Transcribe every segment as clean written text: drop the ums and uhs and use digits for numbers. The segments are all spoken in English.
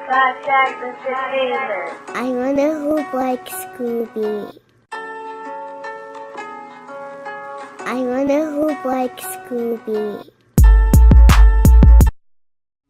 Scott Jackson Entertainment. I wanna hoop like Scooby. I wanna hoop like Scooby.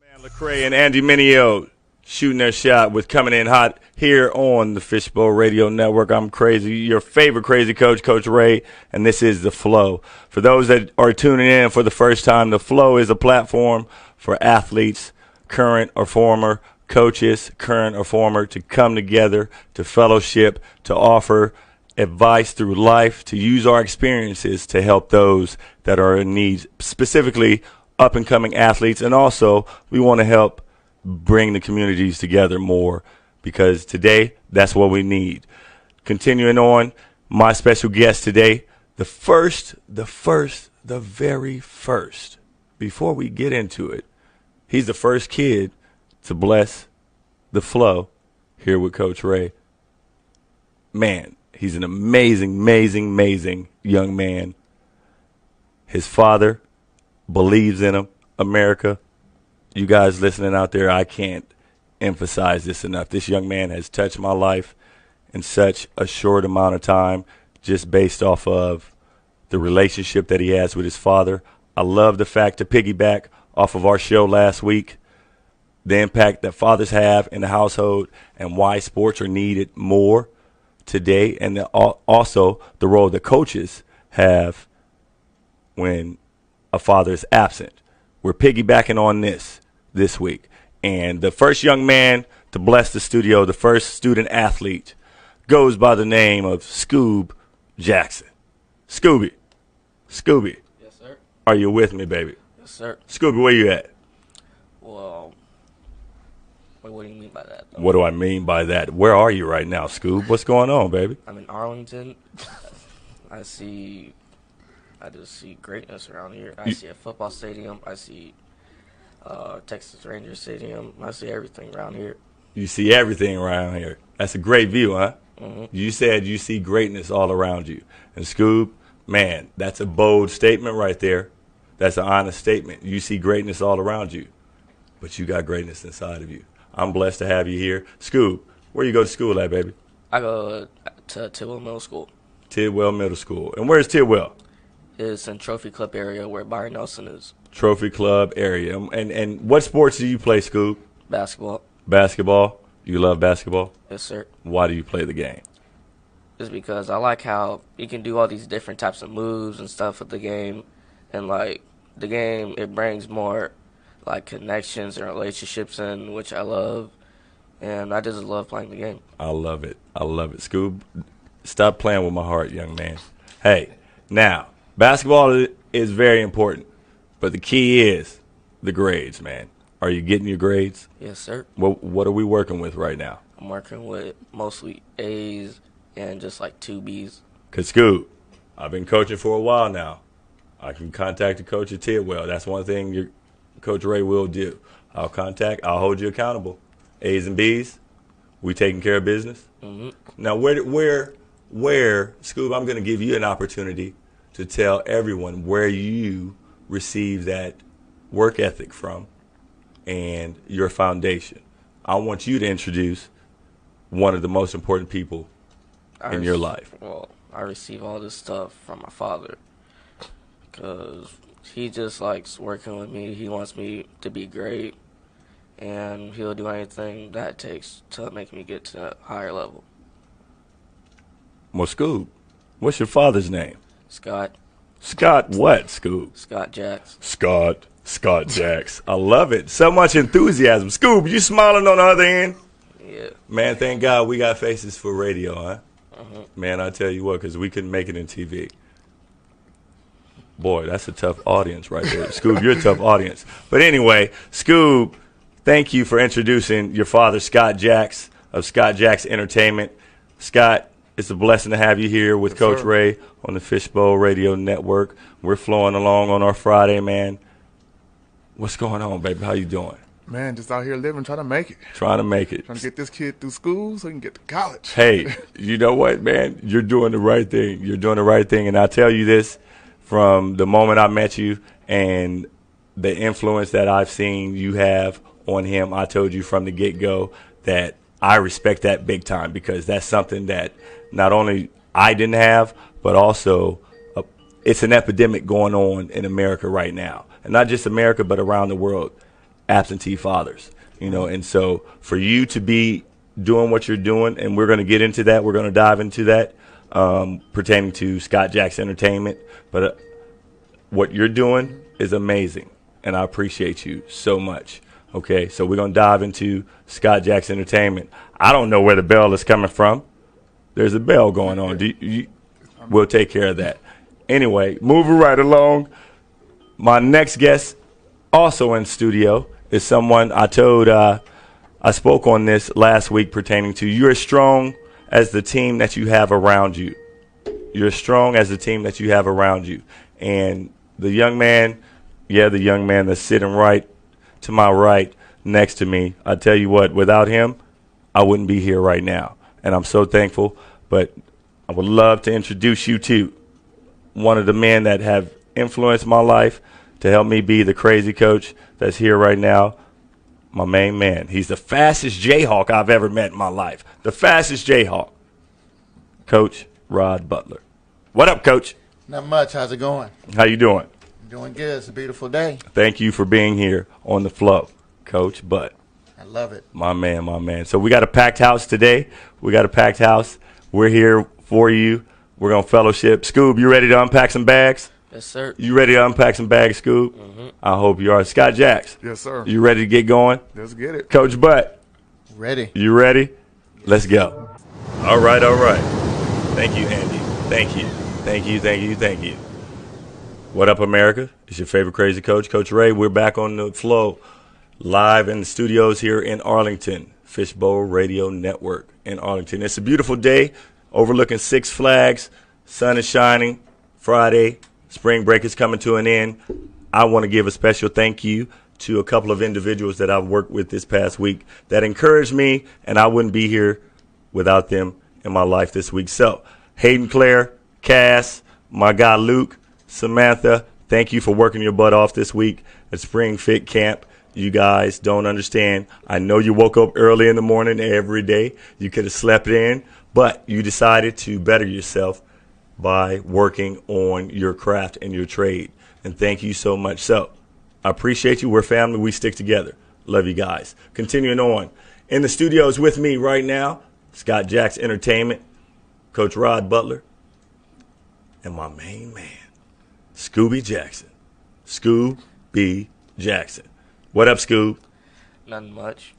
Man, Lecrae and Andy Mineo shooting their shot with Coming In Hot here on the Fishbowl Radio Network. I'm Crazy, your favorite crazy coach, Coach Ray, and this is The Flow. For those that are tuning in for the first time, The Flow is a platform for athletes, current or former, coaches, current or former, to come together, to fellowship, to offer advice through life, to use our experiences to help those that are in need, specifically up-and-coming athletes. And also, we want to help bring the communities together more, because today, that's what we need. Continuing on, my special guest today, the very first, before we get into it, he's the first kid to bless the flow here with Coach Ray. Man, he's an amazing young man. His father believes in him. America, you guys listening out there, I can't emphasize this enough. This young man has touched my life in such a short amount of time, just based off of the relationship that he has with his father. I love the fact, to piggyback off of our show last week, the impact that fathers have in the household and why sports are needed more today, and also the role that coaches have when a father is absent. We're piggybacking on this week. And the first young man to bless the studio, the first student athlete, goes by the name of Scoobe Jackson. Scooby. Yes, sir. Are you with me, baby? Yes, sir. Scooby, where you at? Well, what do you mean by that, though? What do I mean by that? Where are you right now, Scoob? What's going on, baby? I'm in Arlington. I just see greatness around here. I see a football stadium. I see Texas Rangers Stadium. I see everything around here. You see everything around here. That's a great view, huh? Mm-hmm. You said you see greatness all around you. And Scoob, man, that's a bold statement right there. That's an honest statement. You see greatness all around you, but you got greatness inside of you. I'm blessed to have you here. Scoob, where you go to school at, baby? I go to Tidwell Middle School. Tidwell Middle School. And where's Tidwell? It's in Trophy Club area where Byron Nelson is. Trophy Club area. And what sports do you play, Scoob? Basketball. Basketball? You love basketball? Yes, sir. Why do you play the game? Just because I like how you can do all these different types of moves and stuff with the game. And, like, the game, it brings more, like, connections and relationships in, which I love. And I just love playing the game. I love it. Scoob, stop playing with my heart, young man. Hey, now, basketball is very important, but the key is the grades, man. Are you getting your grades? Yes, sir. What are we working with right now? I'm working with mostly A's and just like 2 B's. Because, Scoob, I've been coaching for a while now. I can contact the coach at Tidwell. That's one thing your Coach Ray will do. I'll hold you accountable. A's and B's, we taking care of business. Mm-hmm. Now, where, Scoob, I'm going to give you an opportunity to tell everyone where you receive that work ethic from and your foundation. I want you to introduce one of the most important people in your life. Well, I receive all this stuff from my father because he just likes working with me. He wants me to be great, and he'll do anything that it takes to make me get to a higher level. Well, Scoob, what's your father's name? Scott. Scott what, Scoob? Scott Jax. Scott Jax. I love it. So much enthusiasm. Scoob, you smiling on the other end? Yeah. Man, thank God we got faces for radio, huh? Uh-huh. Man, I tell you what, because we couldn't make it in TV. Boy, that's a tough audience right there. Scoob, you're a tough audience. But anyway, Scoob, thank you for introducing your father, Scott Jax, of Scott Jax Entertainment. Scott, it's a blessing to have you here with Coach Ray on the Fishbowl Radio Network. We're flowing along on our Friday, man. What's going on, baby? How you doing? Man, just out here living, trying to make it. Trying to make it. Trying to get this kid through school so he can get to college. Hey, you know what, man? You're doing the right thing. You're doing the right thing. And I tell you this, from the moment I met you and the influence that I've seen you have on him. I told you from the get-go that I respect that big time because that's something that not only I didn't have, but also it's an epidemic going on in America right now. And not just America, but around the world, absentee fathers. And so for you to be doing what you're doing, and we're going to get into that, we're going to dive into that pertaining to Scott Jax Entertainment. But what you're doing is amazing, and I appreciate you so much. Okay, so we're going to dive into Scott Jax Entertainment. I don't know where the bell is coming from. There's a bell going on. We'll take care of that. Anyway, moving right along, my next guest, also in studio, is someone I told I spoke on this last week pertaining to you're as strong as the team that you have around you. You're as strong as the team that you have around you. And the young man that's sitting right to my right next to me, I tell you what, without him, I wouldn't be here right now. And I'm so thankful. But I would love to introduce you to one of the men that have influenced my life to help me be the crazy coach that's here right now, my main man. He's the fastest Jayhawk I've ever met in my life. The fastest Jayhawk. Coach Rod Butler. What up, Coach? Not much. How's it going? How you doing? Doing good. It's a beautiful day. Thank you for being here on the flow, Coach Butt. I love it. My man, my man. So we got a packed house today. We're here for you. We're going to fellowship. Scoobe, you ready to unpack some bags? Yes, sir. You ready to unpack some bags, Scoobe? Mm-hmm. I hope you are. Scott Jax. Yes, sir. You ready to get going? Let's get it. Coach Butt. Ready. You ready? Let's go. All right. Thank you, Andy. Thank you. What up, America? It's your favorite crazy coach, Coach Ray. We're back on the flow, live in the studios here in Arlington, Fishbowl Radio Network in Arlington. It's a beautiful day, overlooking Six Flags. Sun is shining. Friday, spring break is coming to an end. I want to give a special thank you to a couple of individuals that I've worked with this past week that encouraged me, and I wouldn't be here without them in my life this week. So, Hayden Clare, Cass, my guy Luke, Samantha, thank you for working your butt off this week at Spring Fit Camp. You guys don't understand. I know you woke up early in the morning every day. You could have slept in, but you decided to better yourself by working on your craft and your trade. And thank you so much. So I appreciate you. We're family. We stick together. Love you guys. Continuing on. In the studios with me right now, Scott Jax Entertainment, Coach Rod Butler, and my main man, Scoobe Jackson. Scoobe Jackson. What up, Scoobe? Nothing much.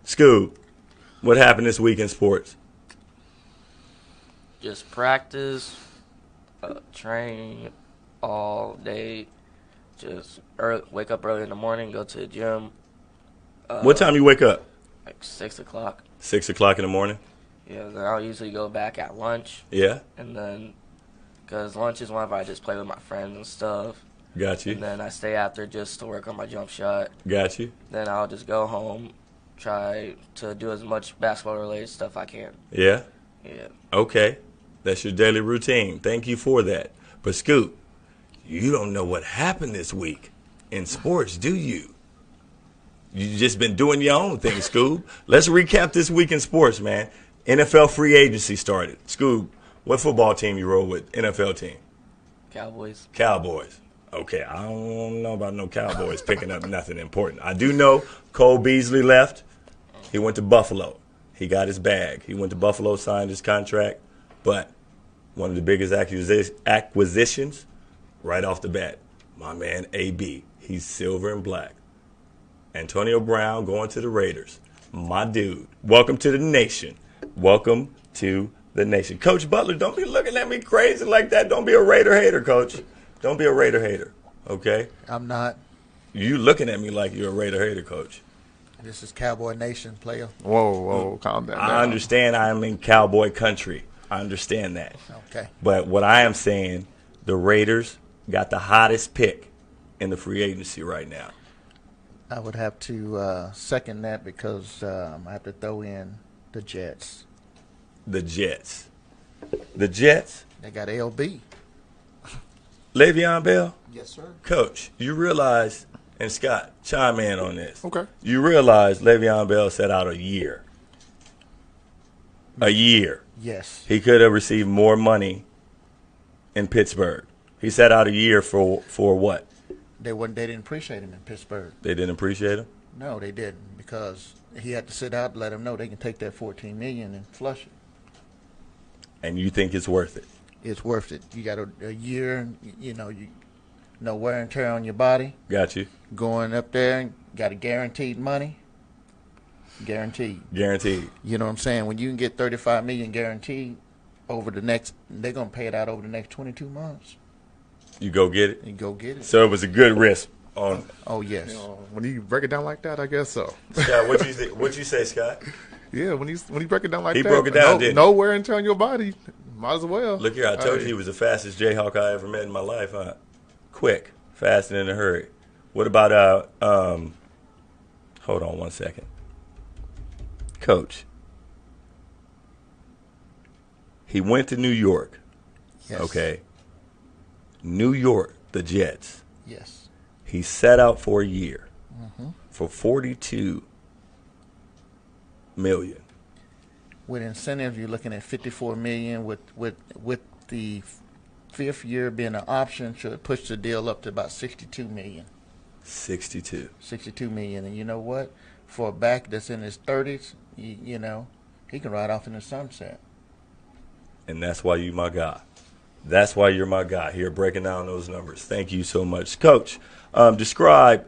Scoobe, what happened this week in sports? Just practice, train all day. Just wake up early in the morning, go to the gym. What time you wake up? Like 6 o'clock. 6 o'clock in the morning? Yeah, then I'll usually go back at lunch. Yeah? And then, because lunch is whenever I just play with my friends and stuff. Got you. And then I stay after just to work on my jump shot. Got you. Then I'll just go home, try to do as much basketball-related stuff I can. Yeah? Yeah. Okay. That's your daily routine. Thank you for that. But, Scoop, you don't know what happened this week in sports, do you? You just been doing your own thing, Scoob. Let's recap this week in sports, man. NFL free agency started. Scoob, what football team you roll with? NFL team? Cowboys. Cowboys. Okay, I don't know about no Cowboys picking up nothing important. I do know Cole Beasley left. He went to Buffalo. He got his bag. He went to Buffalo, signed his contract. But one of the biggest acquisitions right off the bat, my man AB. He's silver and black. Antonio Brown going to the Raiders. My dude. Welcome to the nation. Welcome to the nation. Coach Butler, don't be looking at me crazy like that. Don't be a Raider hater, Coach. Don't be a Raider hater, okay? I'm not. You looking at me like you're a Raider hater, Coach. This is Cowboy Nation, player. Whoa, calm down. I understand I am in cowboy country. I understand that. Okay. But what I am saying, the Raiders got the hottest pick in the free agency right now. I would have to second that because I have to throw in the Jets. The Jets. The Jets? They got LB. Le'Veon Bell? Yes, sir. Coach, you realize And Scott, chime in on this. Okay. You realize Le'Veon Bell set out a year. A year. Yes. He could have received more money in Pittsburgh. He set out a year for what? They didn't appreciate him in Pittsburgh. They didn't appreciate him? No, they didn't, because he had to sit out and let them know they can take that $14 million and flush it. And you think it's worth it? It's worth it. You got a year, you no wear and tear on your body. Got you. Going up there and got a guaranteed money. Guaranteed. Guaranteed. You know what I'm saying? When you can get $35 million guaranteed over the next, they're gonna pay it out over the next 22 months. You go get it? You go get it. So it was a good risk on. Oh yes. When you break it down like that, I guess so. Scott, what'd you say, Scott? Yeah, when you break it down like He that, broke it down, didn't he? no wear and tear on your body. Might as well. Look here, I told you he was the fastest Jayhawk I ever met in my life, huh? Quick, fast, and in a hurry. What about hold on one second. Coach. He went to New York. Yes. Okay. New York, the Jets. Yes. He set out for a year for $42 million. With incentives, you're looking at $54 million. With the fifth year being an option, should push the deal up to about $62 million. 62. $62 million, and you know what? For a back that's in his 30s, you know, he can ride off in the sunset. And that's why you my guy. That's why you're my guy here breaking down those numbers. Thank you so much, Coach. Describe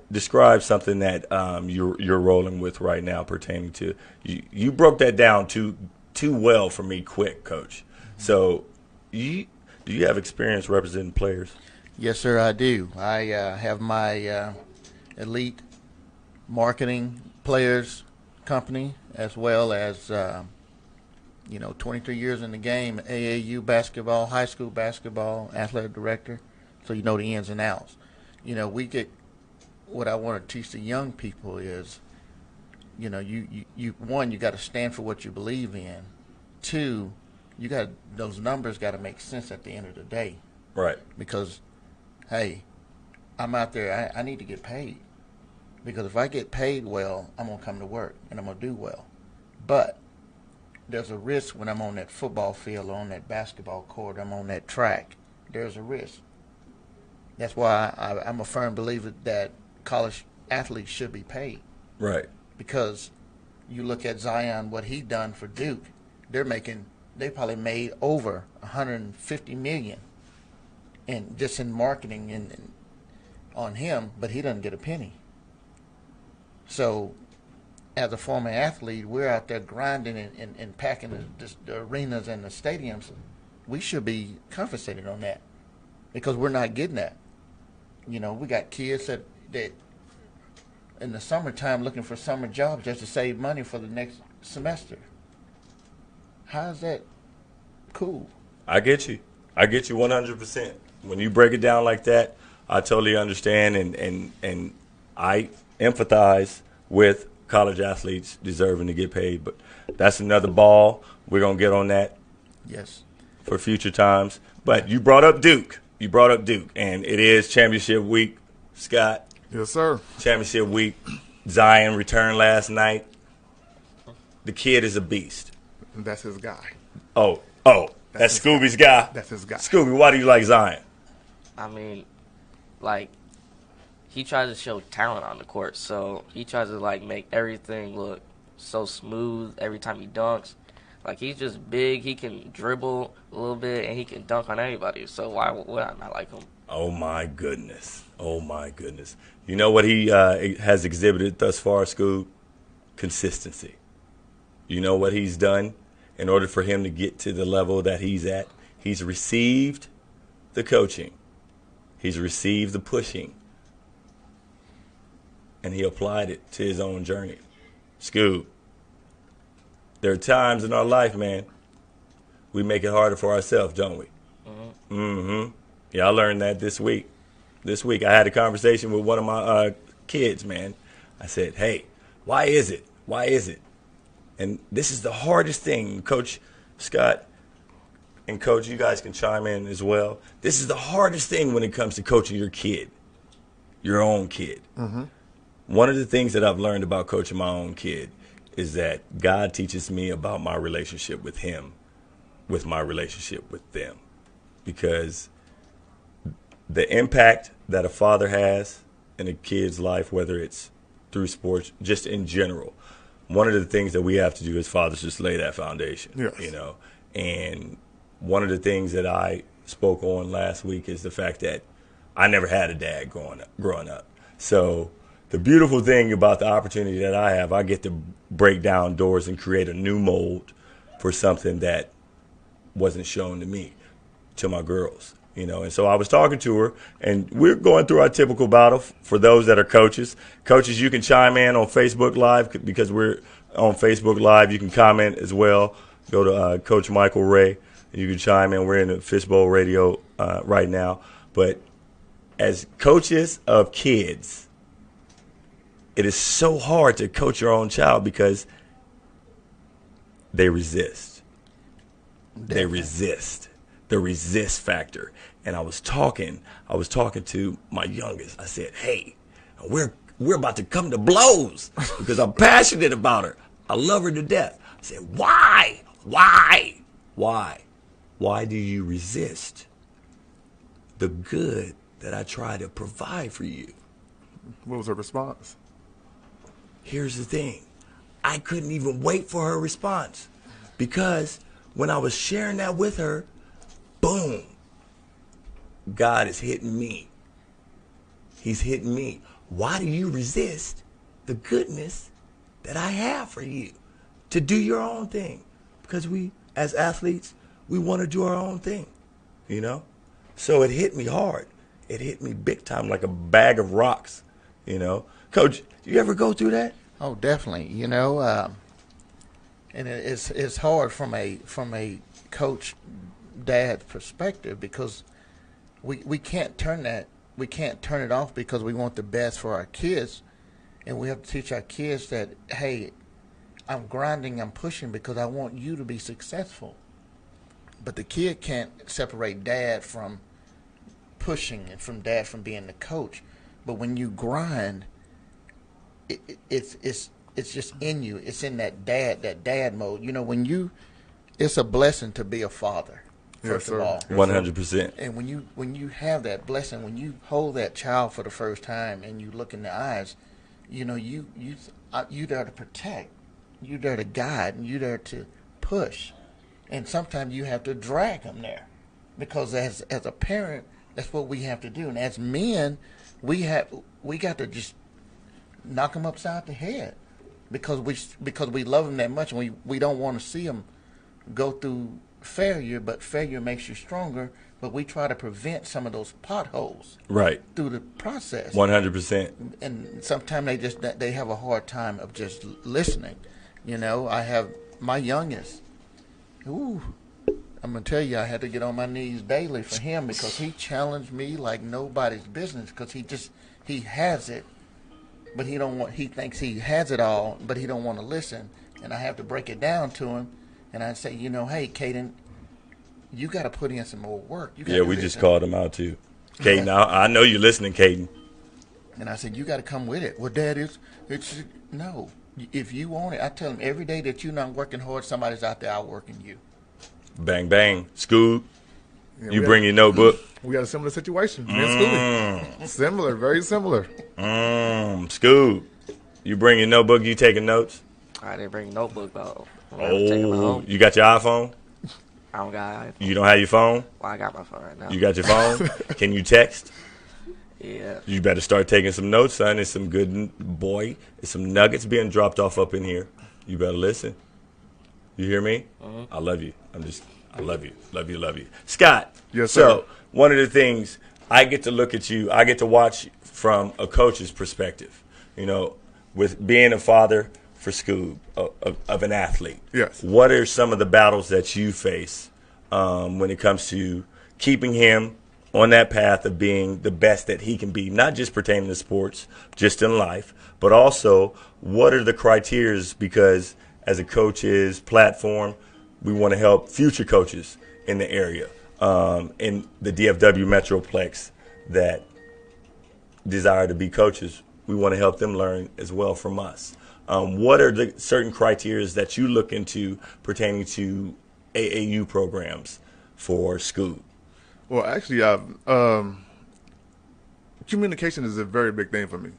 something that you're rolling with right now pertaining to you broke that down too well for me quick, Coach. So do you have experience representing players? Yes, sir, I do. I have my elite marketing players company, as well as 23 years in the game, AAU basketball, high school basketball, athletic director, so you know the ins and outs. What I want to teach the young people is, you got to stand for what you believe in. Two, those numbers got to make sense at the end of the day. Right. Because, hey, I'm out there, I need to get paid. Because if I get paid well, I'm going to come to work and I'm going to do well. But there's a risk when I'm on that football field or on that basketball court, I'm on that track. There's a risk. That's why I'm a firm believer that college athletes should be paid. Right. Because you look at Zion, what he done for Duke, they probably made over $150 million in just in marketing and on him, but he doesn't get a penny. So as a former athlete, we're out there grinding and packing the arenas and the stadiums. We should be compensated on that because we're not getting that. We got kids that in the summertime looking for summer jobs just to save money for the next semester. How is that cool? I get you 100%. When you break it down like that, I totally understand and I empathize with college athletes deserving to get paid, but that's another ball. We're going to get on that. Yes. For future times. But you brought up Duke. And it is championship week, Scott. Yes, sir. Championship week. Zion returned last night. The kid is a beast. That's his guy. Oh, that's Scooby's guy. That's his guy. Scooby, why do you like Zion? I mean, he tries to show talent on the court, so he tries to make everything look so smooth every time he dunks. He's just big, he can dribble a little bit, and he can dunk on anybody. So why would I not like him? Oh my goodness. You know what he has exhibited thus far, Scoob? Consistency. You know what he's done in order for him to get to the level that he's at? He's received the coaching. He's received the pushing. And he applied it to his own journey. Scoob, there are times in our life, man, we make it harder for ourselves, don't we? Yeah, I learned that this week. This week I had a conversation with one of my kids, man. I said, hey, why is it? And this is the hardest thing, Coach Scott and Coach, you guys can chime in as well. This is the hardest thing when it comes to coaching your kid. your own kid. One of the things that I've learned about coaching my own kid is that God teaches me about my relationship with him, with my relationship with them. Because the impact that a father has in a kid's life, whether it's through sports, just in general, one of the things that we have to do as fathers is just lay that foundation. Yes. You know, and one of the things that I spoke on last week is the fact that I never had a dad growing up. So the beautiful thing about the opportunity that I have, I get to break down doors and create a new mold for something that wasn't shown to me, to my girls. You know, and so I was talking to her, and we're going through our typical battle. For those that are coaches, you can chime in on Facebook Live because we're on Facebook Live. You can comment as well. Go to Coach Michael Ray. You can chime in. We're in the Fishbowl Radio right now. But as coaches of kids, it is so hard to coach your own child because they resist. They resist. The resist factor. And I was talking to my youngest. I said, "Hey, we're about to come to blows because I'm passionate about her. I love her to death." I said, "Why? Why do you resist the good that I try to provide for you?" What was her response? Here's the thing. I couldn't even wait for her response because when I was sharing that with her, boom, God is hitting me. He's hitting me. Why do you resist the goodness that I have for you to do your own thing? Because we, as athletes, we want to do our own thing, you know? So it hit me hard. It hit me big time like a bag of rocks, you know? Coach, do you ever go through that? Oh, definitely. You know, and it's hard from a coach dad perspective because we can't turn it off because we want the best for our kids, and we have to teach our kids that, hey, I'm grinding, I'm pushing because I want you to be successful. But the kid can't separate dad from pushing and from dad from being the coach. But when you grind, it's just in you. It's in that dad mode. You know, it's a blessing to be a father. First of all, 100%. and when you have that blessing, when you hold that child for the first time and you look in the eyes, you know you there to protect, you there to guide, and you there to push, and sometimes you have to drag them there, because as a parent, that's what we have to do, and as men, we got to just knock them upside the head, because we love them that much, and we don't want to see them go through failure, but failure makes you stronger. But we try to prevent some of those potholes Right. through the process. 100%. And sometimes they have a hard time of just listening. You know, I have my youngest. I'm gonna tell you, I had to get on my knees daily for him because he challenged me like nobody's business. Because he has it, but he thinks he has it all, but he don't want to listen. And I have to break it down to him. And I say, hey, Caden, you got to put in some more work. Yeah, we just called him out too. Caden, I know you're listening, Caden. And I said, you got to come with it. Well, Dad, no. If you want it, I tell him every day that you're not working hard, somebody's out there outworking you. Bang, bang. Scoobe, Yeah, you bring your notebook. We had a similar situation. Me and Scooby. Similar, very similar. Scoobe, you bring your notebook, you taking notes? I didn't bring a notebook, though. Taking my Oh, home. you got your iPhone? I don't got it. You don't have your phone? Well, I got my phone right now. You got your phone? Can you text? Yeah. You better start taking some notes, son. There's some there's some nuggets being dropped off up in here. You better listen. You hear me? I love you. I love you. Love you, love you. Scott. Yes, so, sir. one of the things, I get to look at you, I get to watch from a coach's perspective, you know, with being a father for Scoobe, of an athlete. Yes. What are some of the battles that you face when it comes to keeping him on that path of being the best that he can be, not just pertaining to sports, just in life, but also what are the criteria? Because as a coach's platform, we want to help future coaches in the area, in the DFW Metroplex, that desire to be coaches, we want to help them learn as well from us. What are the certain criteria that you look into pertaining to AAU programs for Scoobe? Well, actually, communication is a very big thing for me.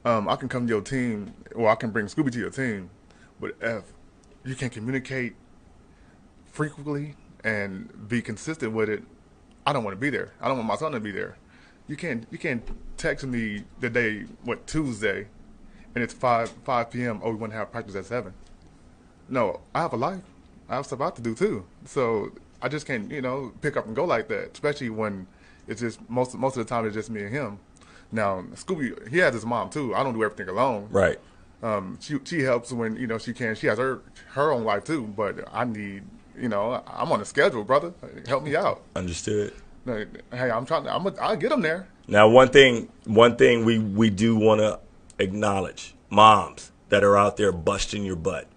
I can come to your team, or I can bring Scooby to your team, but if you can communicate frequently and be consistent with it, I don't want to be there. I don't want my son to be there. You can't text me the day, Tuesday, and it's 5 p.m. Oh, we want to have practice at 7. No, I have a life. I have stuff I have to do too. So I just can't, pick up and go like that. Especially when it's just most of the time it's just me and him. Now Scooby, he has his mom too. I don't do everything alone. Right. She helps when she can. She has her own life too. But I need, I'm on a schedule, brother. Help me out. Understood. Hey, I'll get him there. Now, one thing we do want to acknowledge, moms that are out there busting your butt.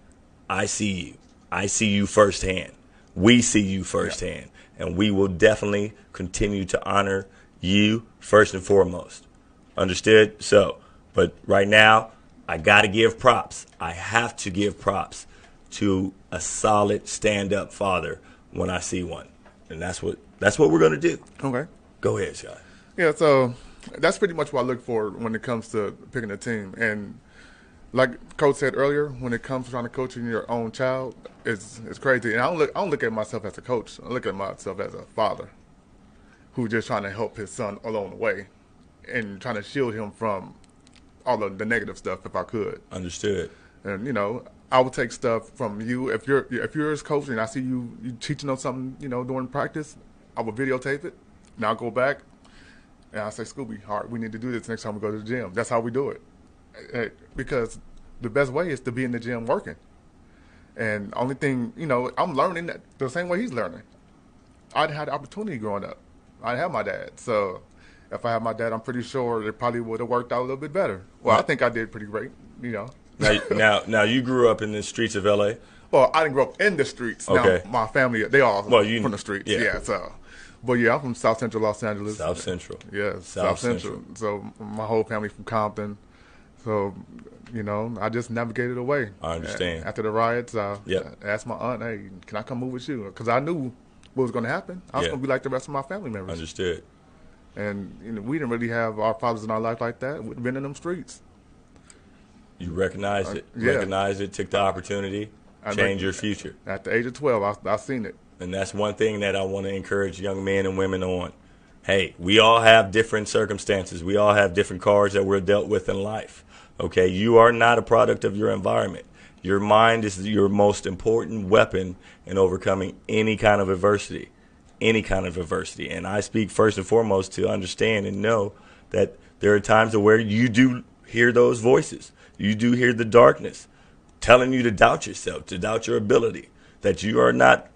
I see you. I see you firsthand. We see you firsthand. Yeah. And we will definitely continue to honor you first and foremost. Understood? So, but right now, I got to give props. I have to give props to a solid stand-up father when I see one. And that's what we're going to do. Okay. Go ahead, Scott. Yeah, so that's pretty much what I look for when it comes to picking a team. And like Coach said earlier, when it comes to trying to coach your own child, it's crazy. And I don't look at myself as a coach. I look at myself as a father who's just trying to help his son along the way and trying to shield him from all of the negative stuff if I could. Understood. And, I will take stuff from you. If you're his coach and I see you teaching on something, during practice, I will videotape it. And I'll go back and I'll say, Scooby, all right, we need to do this next time we go to the gym. That's how we do it. Because the best way is to be in the gym working. And only thing, I'm learning that the same way he's learning. I'd had the opportunity growing up. I didn't have my dad. So if I had my dad, I'm pretty sure it probably would have worked out a little bit better. Well, I think I did pretty great, Now you grew up in the streets of L.A.? Well, I didn't grow up in the streets. Okay. Now, my family, they all from the streets. Yeah. But yeah, I'm from South Central Los Angeles. South Central. Yeah, South Central. So my whole family from Compton. So, I just navigated away. I understand. After the riots, I Yep. asked my aunt, hey, can I come move with you? Because I knew what was going to happen. I was going to be like the rest of my family members. Understood. And we didn't really have our fathers in our life like that. We'd been in them streets. You recognized it. Yeah. Recognized it, took the opportunity, changed your future. At the age of 12, I seen it. And that's one thing that I want to encourage young men and women on. Hey, we all have different circumstances. We all have different cards that we're dealt with in life. Okay, you are not a product of your environment. Your mind is your most important weapon in overcoming any kind of adversity. Any kind of adversity. And I speak first and foremost to understand and know that there are times where you do hear those voices. You do hear the darkness telling you to doubt yourself, to doubt your ability, that you are not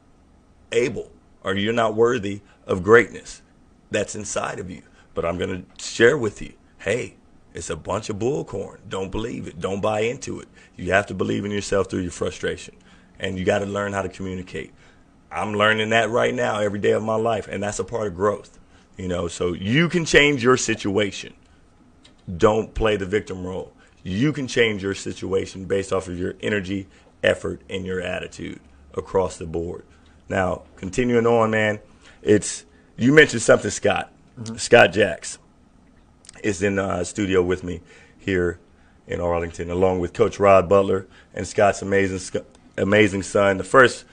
able or you're not worthy of greatness that's inside of you. But I'm going to share with you, hey, it's a bunch of bullcorn. Don't believe it. Don't buy into it. You have to believe in yourself through your frustration. And you got to learn how to communicate. I'm learning that right now every day of my life, and that's a part of growth. So you can change your situation. Don't play the victim role. You can change your situation based off of your energy, effort, and your attitude across the board. Now, continuing on, man, you mentioned something, Scott. Mm-hmm. Scott Jax is in the studio with me here in Arlington, along with Coach Rod Butler and Scott's amazing son, the first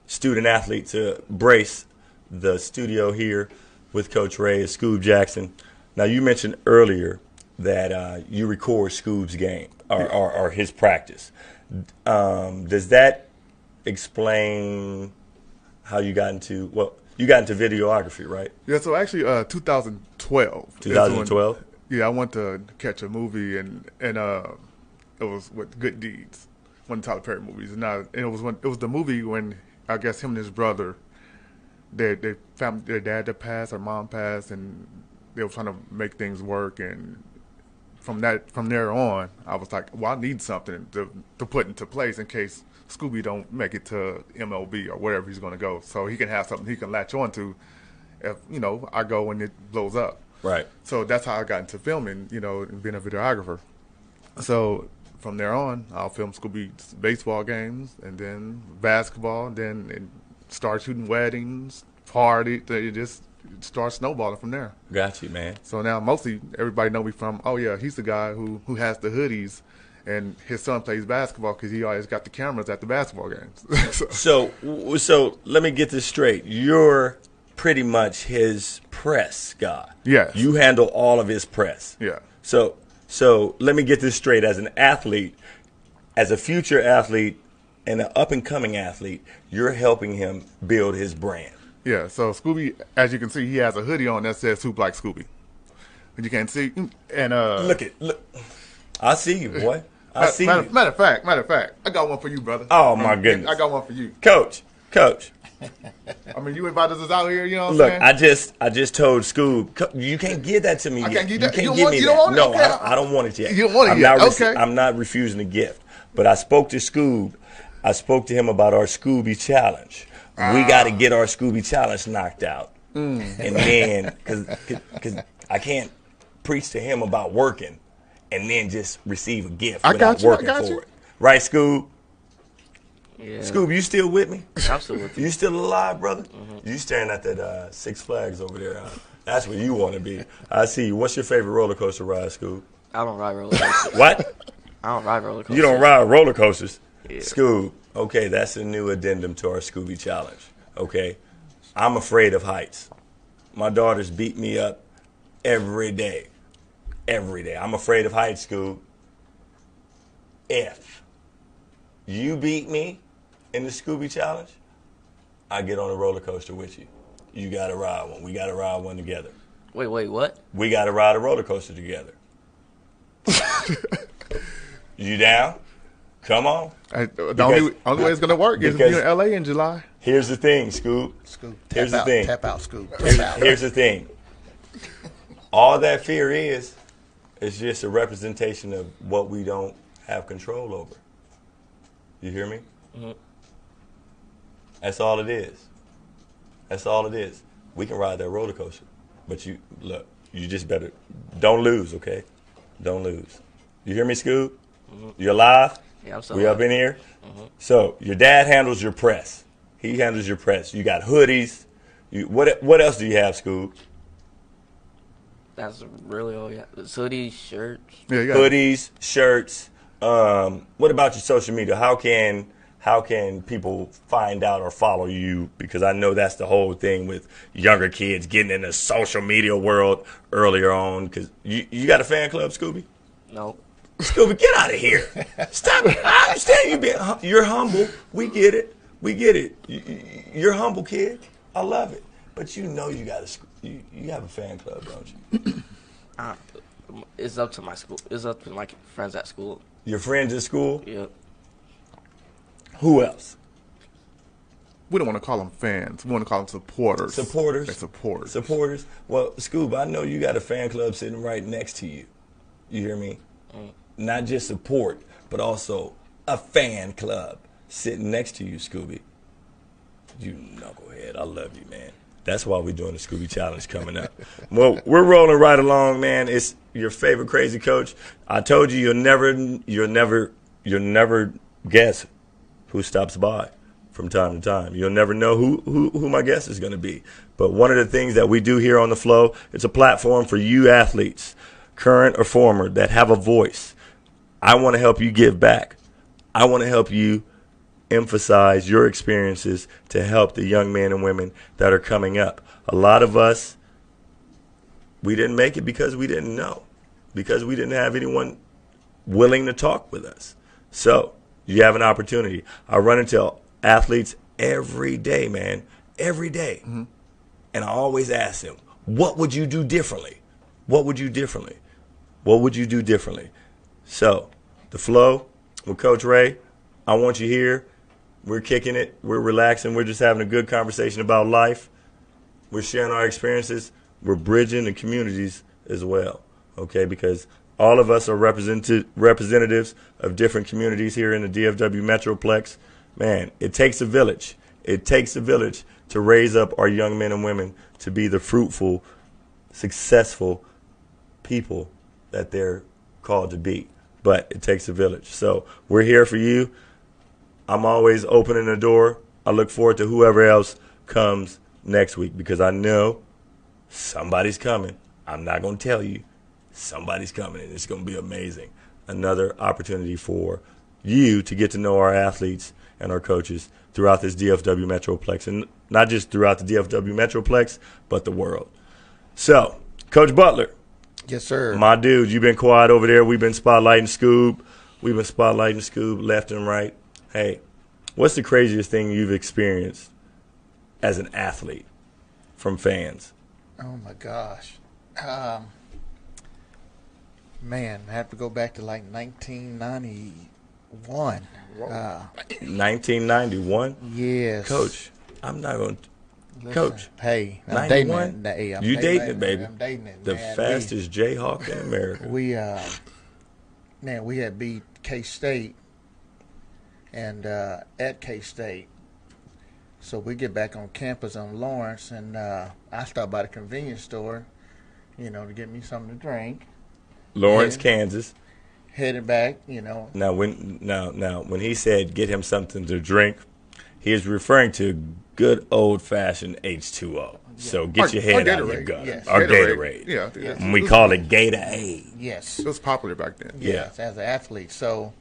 student athlete to brace the studio here with Coach Ray is Scoobe Jackson. Now, you mentioned earlier that you record Scoobe's game or his practice. Does that explain how you got into videography, right? Yeah, so actually 2012. 2012? Yeah, I went to catch a movie and it was with Good Deeds, one of the Tyler Perry movies. And it was the movie when I guess him and his brother, their dad had passed, or mom passed, and they were trying to make things work. And from there on, I was like, well, I need something to put into place in case Scooby don't make it to MLB or wherever he's going to go, so he can have something he can latch on to if I go and it blows up. Right. So that's how I got into filming, and being a videographer. So from there on, I'll film Scooby's baseball games, and then basketball, and then start shooting weddings, party. It just starts snowballing from there. Got you, man. So now mostly everybody know me from, oh yeah, he's the guy who has the hoodies, and his son plays basketball because he always got the cameras at the basketball games. So let me get this straight. You're pretty much his press guy. Yes. You handle all of his press. Yeah. So let me get this straight. As an athlete, as a future athlete and an up-and-coming athlete, you're helping him build his brand. Yeah, so Scooby, as you can see, he has a hoodie on that says "Hoop Like Scooby." But you can't see, and Look. I see you, boy. I see you. Matter of fact, I got one for you, brother. Oh my goodness. I got one for you, Coach. I mean, you invited us out here, you know what Look, I'm saying? I just told Scoob, you can't give that to me yet. I can't give that. You You can't don't give want- me you that. don't want it? No, Okay. I don't want it yet. You don't want it yet. Okay. I'm not refusing the gift. But I spoke to Scoob. I spoke to him about our Scooby challenge. We got to get our Scooby challenge knocked out. And then, because I can't preach to him about working and then just receive a gift without working for it. Right, Scoob? Yeah. Scoob, you still with me? I'm still with you. You still alive, brother? You staring at that Six Flags over there. That's where you want to be. I see you. What's your favorite roller coaster ride, Scoob? I don't ride roller coasters. What? I don't ride roller coasters. You don't ride roller coasters? Yeah. Scoob, okay, that's a new addendum to our Scooby challenge, okay? I'm afraid of heights. My daughters beat me up every day. Every day. I'm afraid of heights, Scoob. If you beat me in the Scooby challenge, I get on a roller coaster with you. You got to ride one. We got to ride one together. Wait, what? We got to ride a roller coaster together. You down? Come on. The only way it's going to work is if you're in L.A. in July. Here's the thing, Scoob. Here's the thing. Tap out, Scoob. Tap out. Here's the thing. All that fear is just a representation of what we don't have control over. You hear me? Mm-hmm. That's all it is. That's all it is. We can ride that roller coaster. But you just better don't lose, okay? Don't lose. You hear me, Scoob? Mm-hmm. You alive? Yeah, I'm still We alive. up in here? Mm-hmm. So your dad handles your press. He handles your press. You got hoodies. What else do you have, Scoob? That's really all. Yeah, it's hoodies, shirts. Yeah, you got Hoodies, shirts. What about your social media? How can people find out or follow you? Because I know that's the whole thing with younger kids getting in the social media world earlier on. Because you got a fan club, Scooby? No. Scooby, get out of here! Stop! I understand you're humble. We get it. You're humble, kid. I love it. But you know you got you have a fan club, don't you? It's up to my school. It's up to my friends at school. Your friends at school? Yep. Who else? We don't want to call them fans. We want to call them supporters. Supporters? They're supporters. Supporters? Well, Scoob, I know you got a fan club sitting right next to you. You hear me? Not just support, but also a fan club sitting next to you, Scooby. You knucklehead. I love you, man. That's why we're doing the Scooby Challenge coming up. Well, we're rolling right along, man. It's your favorite crazy coach. I told you you'll never guess who stops by from time to time. You'll never know who my guest is going to be. But one of the things that we do here on The Flow, it's a platform for you athletes, current or former, that have a voice. I want to help you give back. I want to help you emphasize your experiences to help the young men and women that are coming up. A lot of us, we didn't make it because we didn't know, because we didn't have anyone willing to talk with us. So you have an opportunity. I run into athletes every day, man, every day. Mm-hmm. And I always ask them, what would you do differently? What would you differently? What would you do differently? So The Flow with Coach Ray, I want you here. We're kicking it. We're relaxing. We're just having a good conversation about life. We're sharing our experiences. We're bridging the communities as well, okay? Because all of us are representatives of different communities here in the DFW Metroplex. Man, it takes a village. It takes a village to raise up our young men and women to be the fruitful successful people that they're called to be. But it takes a village. So we're here for you. I'm always opening the door. I look forward to whoever else comes next week because I know somebody's coming. I'm not going to tell you. Somebody's coming, and it's going to be amazing. Another opportunity for you to get to know our athletes and our coaches throughout this DFW Metroplex, and not just throughout the DFW Metroplex, but the world. So, Coach Butler. Yes, sir. My dude, you've been quiet over there. We've been spotlighting Scoobe. We've been spotlighting Scoobe left and right. Hey, what's the craziest thing you've experienced as an athlete from fans? Oh, my gosh. Man, I have to go back to like 1991. 1991? Yes. Coach, I'm not going to. Listen, Coach, hey, I'm 91? dating it. Hey, I'm You dating it, it, baby. I'm dating it. The man. fastest Jayhawk in America. We had beat K-State and at K-State. So we get back on campus on Lawrence, and I stopped by the convenience store, to get me something to drink. Lawrence, Kansas. Headed back, Now, when he said get him something to drink, he is referring to good old-fashioned H2O. So get your head out of your gun. Yes. Or Gatorade. Yeah. And we call it Gatorade. Yes. It was popular back then. Yes, as an athlete. So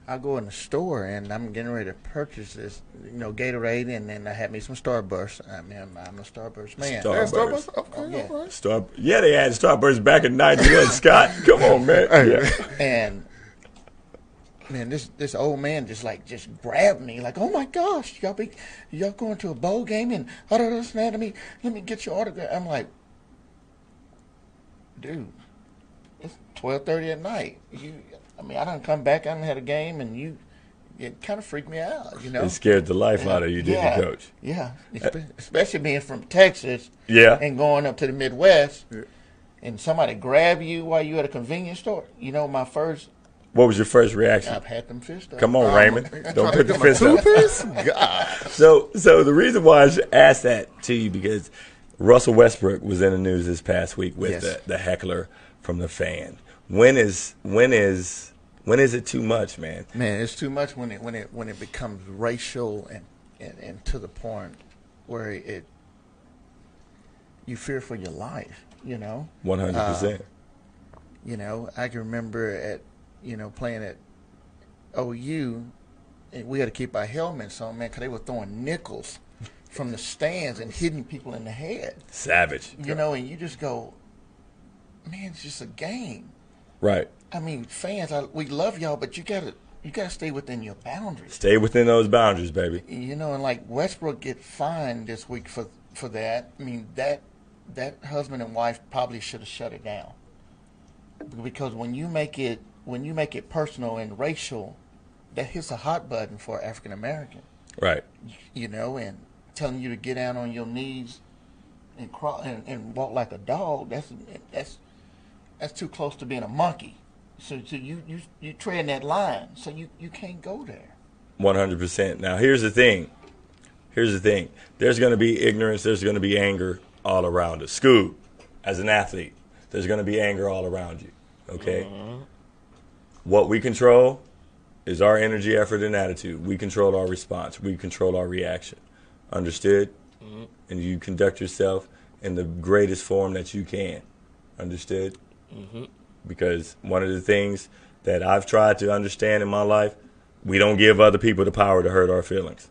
I go in the store and I'm getting ready to purchase this, Gatorade, and then I had me some Starburst. I mean, I'm a Starburst man. Starburst. Okay, Yeah. all right. They had Starburst back in 91, Scott. Come on, man. Yeah. And man, this old man just grabbed me like, oh my gosh, y'all going to a bowl game and let me get your autograph. I'm like, dude, it's 12:30 at night. I done come back, I done had a game, and it kind of freaked me out, It scared the life out of you, didn't it, Coach? Yeah, especially being from Texas. Yeah. And going up to the Midwest, and somebody grab you while you at a convenience store. What was your first reaction? I've had them fist up. Come on, Raymond. Don't put the My fist up. toothpaste? God. So the reason why I asked that to you because Russell Westbrook was in the news this past week with Yes. the heckler from the fan. When is it too much, man? Man, it's too much when it becomes racial and to the point where you fear for your life. 100%. I can remember playing at OU, and we had to keep our helmets on, man, because they were throwing nickels from the stands and hitting people in the head. Savage. And you just go, man, it's just a game. Right. I mean, fans, we love y'all, but you gotta stay within your boundaries. Stay within those boundaries, baby. And like Westbrook get fined this week for that. I mean, that husband and wife probably should have shut it down, because when you make it personal and racial, that hits a hot button for African American. Right. And telling you to get down on your knees and crawl and walk like a dog. That's too close to being a monkey. So you tread that line. So you can't go there. 100%. Now, here's the thing. There's going to be ignorance. There's going to be anger all around us. Scoob, as an athlete, there's going to be anger all around you. Okay? Mm-hmm. What we control is our energy, effort, and attitude. We control our response. We control our reaction. Understood? Mm-hmm. And you conduct yourself in the greatest form that you can. Understood? Mm-hmm. Because one of the things that I've tried to understand in my life, we don't give other people the power to hurt our feelings.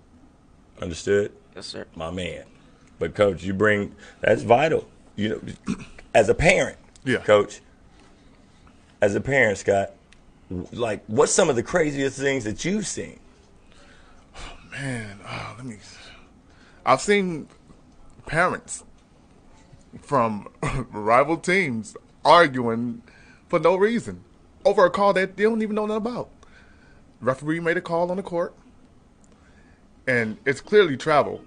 Understood? Yes, sir. My man. But, Coach, that's vital. As a parent, Coach, as a parent, Scott, like, what's some of the craziest things that you've seen? Man, I've seen parents from rival teams arguing for no reason over a call that they don't even know nothing about. Referee made a call on the court, and it's clearly travel,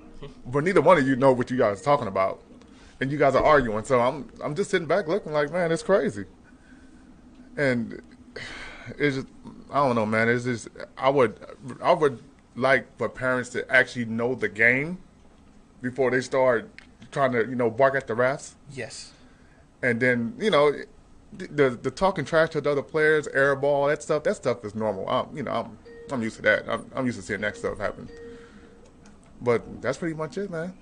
but neither one of you know what you guys are talking about, and you guys are arguing. So I'm just sitting back looking like, man, it's crazy, and it's just, I don't know, man. It's just I would like for parents to actually know the game before they start trying to bark at the refs. Yes. And then, the talking trash to the other players, airball, that stuff is normal. I'm used to that. I'm used to seeing that stuff happen. But that's pretty much it, man.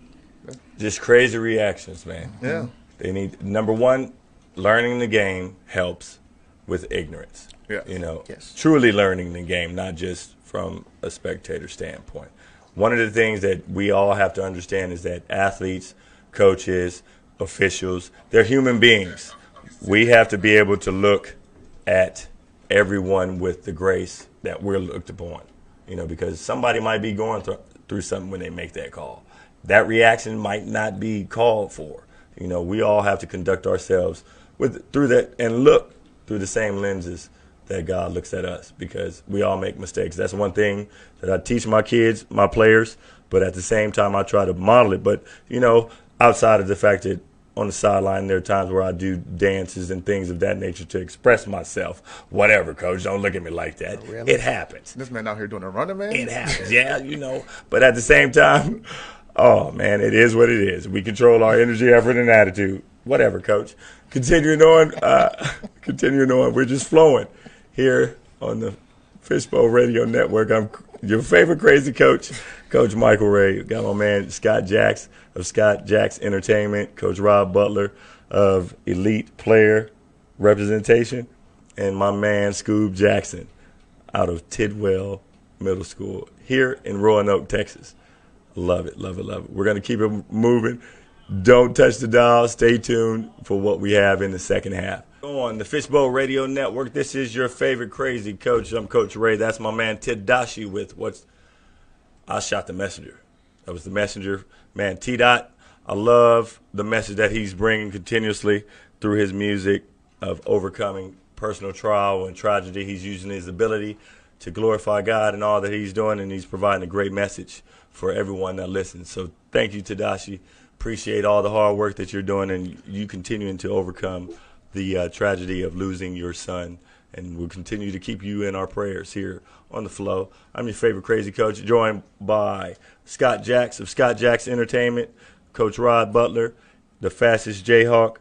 Just crazy reactions, man. Yeah. They need, number one, learning the game helps with ignorance. Yeah. Yes. Truly learning the game, not just from a spectator standpoint. One of the things that we all have to understand is that athletes, coaches, officials, they're human beings. We have to be able to look at everyone with the grace that we're looked upon, because somebody might be going through something when they make that call. That reaction might not be called for. We all have to conduct ourselves through that and look through the same lenses that God looks at us, because we all make mistakes. That's one thing that I teach my kids, my players, but at the same time I try to model it. But, outside of the fact that on the sideline there are times where I do dances and things of that nature to express myself. Whatever, coach, don't look at me like that. Oh, really? It happens. This man out here doing a running man? It happens, yeah, But at the same time, oh, man, it is what it is. We control our energy, effort, and attitude. Whatever, coach. Continuing on, we're just flowing here on the Fishbowl Radio Network. I'm your favorite crazy coach, Coach Michael Ray. Got my man Scott Jax of Scott Jax Entertainment, Coach Rob Butler of Elite Player Representation, and my man Scoobe Jackson out of Tidwell Middle School here in Roanoke, Texas. Love it, love it, love it. We're going to keep it moving. Don't touch the dial. Stay tuned for what we have in the second half. On the Fishbowl Radio Network, this is your favorite crazy coach. I'm Coach Ray. That's my man Tadashi with I Shot the Messenger. That was the messenger, man, T-Dot. I love the message that he's bringing continuously through his music of overcoming personal trial and tragedy. He's using his ability to glorify God and all that he's doing, and he's providing a great message for everyone that listens. So thank you, Tadashi. Appreciate all the hard work that you're doing, and you continuing to overcome the tragedy of losing your son. And we'll continue to keep you in our prayers here on The Flow. I'm your favorite crazy coach, joined by Scott Jax of Scott Jax Entertainment, Coach Rod Butler, the fastest Jayhawk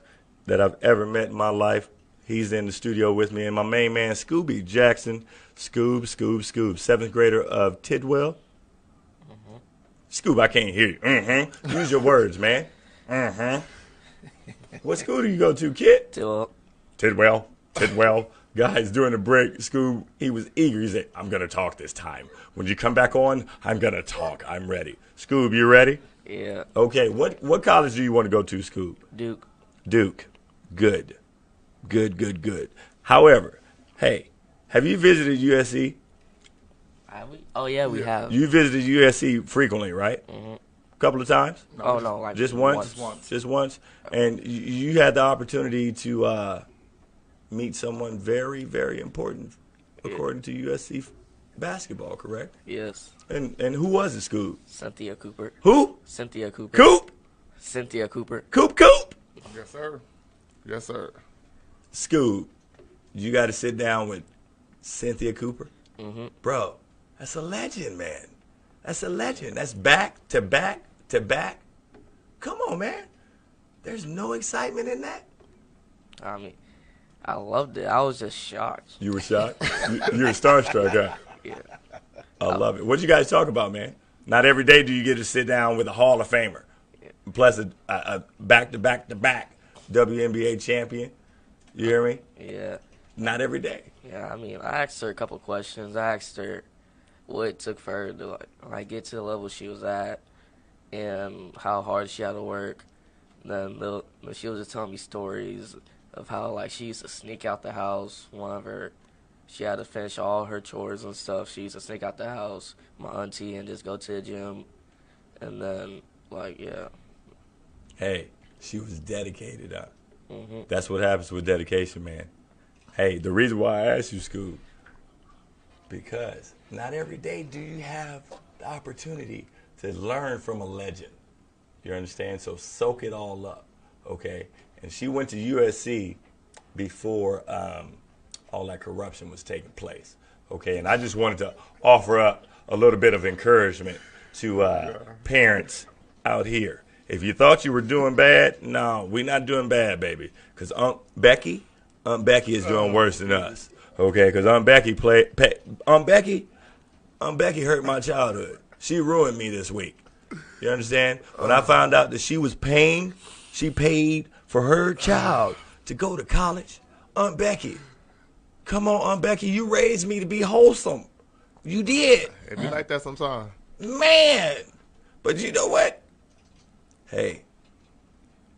that I've ever met in my life. He's in the studio with me. And my main man, Scoobe Jackson, Scoobe, 7th grader of Tidwell. Mm-hmm. Scoobe, I can't hear you. Mm-hmm. Use your words, man. Mm-hmm. What school do you go to, kid? Tidwell. Guys, during the break, Scoobe, he was eager. He said, I'm going to talk this time. When you come back on, I'm going to talk. I'm ready. Scoobe, you ready? Yeah. Okay, what college do you want to go to, Scoobe? Duke. Good. However, hey, have you visited USC? Have we? Oh, yeah, we have. You visited USC frequently, right? Mm-hmm. A couple of times? No, like just once. Just once. And you had the opportunity to meet someone very, very important, according to USC basketball, correct? Yes. And who was it, Scoob? Cynthia Cooper. Who? Cynthia Cooper. Coop? Cynthia Cooper. Coop? Yes, sir. Scoob, you got to sit down with Cynthia Cooper? Mm-hmm. Bro, that's a legend, man. That's a legend. That's back to back to back. Come on, man. There's no excitement in that. I mean, I loved it. I was just shocked. You were shocked? You were starstruck, huh? Yeah. I love it. What you guys talk about, man? Not every day do you get to sit down with a Hall of Famer. Yeah. Plus a back-to-back-to-back WNBA champion. You hear me? Yeah. Not every day. Yeah, I mean, I asked her a couple questions. I asked her what it took for her to like get to the level she was at and how hard she had to work. Then she was just telling me stories of how like she used to sneak out the house whenever she had to finish all her chores and stuff. She used to sneak out the house, my auntie, and just go to the gym. And then, yeah. Hey, she was dedicated, huh? Mm-hmm. That's what happens with dedication, man. Hey, the reason why I asked you, Scoob, because not every day do you have the opportunity to learn from a legend. You understand? So soak it all up, okay? And she went to USC before all that corruption was taking place, okay? And I just wanted to offer up a little bit of encouragement to parents out here. If you thought you were doing bad, no, we're not doing bad, baby. Because Aunt Becky is doing worse than us. Okay, because Aunt Becky hurt my childhood. She ruined me this week. You understand? When I found out that she paid for her child to go to college. Aunt Becky, come on, Aunt Becky, you raised me to be wholesome. You did. It be like that sometimes. Man. But you know what? Hey,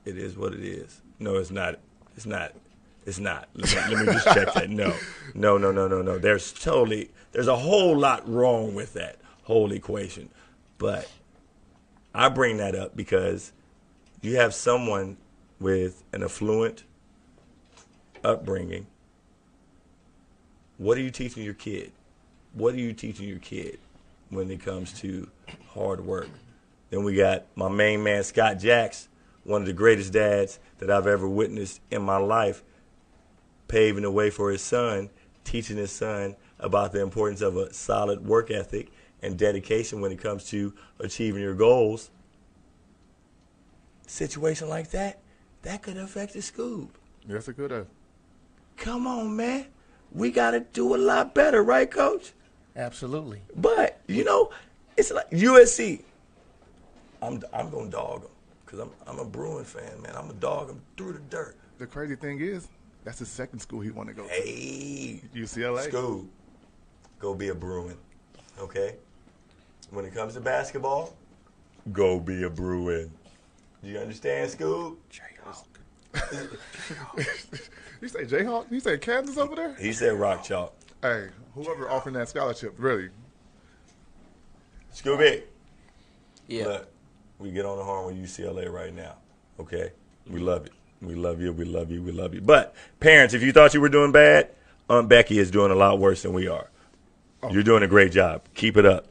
it is what it is. No, it's not. It's not. It's not. Let me just check that. No. There's a whole lot wrong with that whole equation. But I bring that up because you have someone with an affluent upbringing. What are you teaching your kid? What are you teaching your kid when it comes to hard work? Then we got my main man, Scott Jax, one of the greatest dads that I've ever witnessed in my life, paving the way for his son, teaching his son about the importance of a solid work ethic and dedication when it comes to achieving your goals. Situation like that could have affected Scoobe. Yes, it could have. Come on, man. We got to do a lot better, right, Coach? Absolutely. But, it's like USC. I'm going to dog them because I'm a Bruin fan, man. I'm going to dog them through the dirt. The crazy thing is, that's the second school he want to go to. Hey. UCLA. Scoobe, go be a Bruin, okay? When it comes to basketball, go be a Bruin. Do you understand, Scoobe? Jayhawk. You say Jayhawk? You say Kansas over there? He said Rock Chalk. Hey, whoever offering that scholarship, really. Scooby. Yeah. Look, we get on the horn with UCLA right now, okay? We love it. We love you. We love you. We love you. But, parents, if you thought you were doing bad, Aunt Becky is doing a lot worse than we are. Oh. You're doing a great job. Keep it up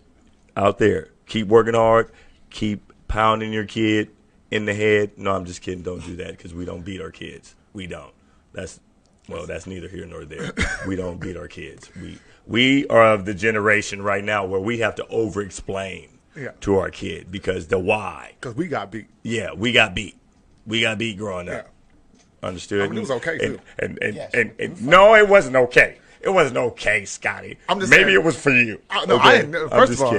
out there. Keep working hard. Keep pounding your kid in the head. No, I'm just kidding. Don't do that because we don't beat our kids. We don't. That's neither here nor there. We don't beat our kids. We are of the generation right now where we have to over-explain to our kid because the why. Because we got beat. Yeah, we got beat. We got beat growing up. Understood? I mean, it was okay, too. And no, it wasn't okay. It wasn't okay, Scotty. Maybe saying, it was for you. First of all,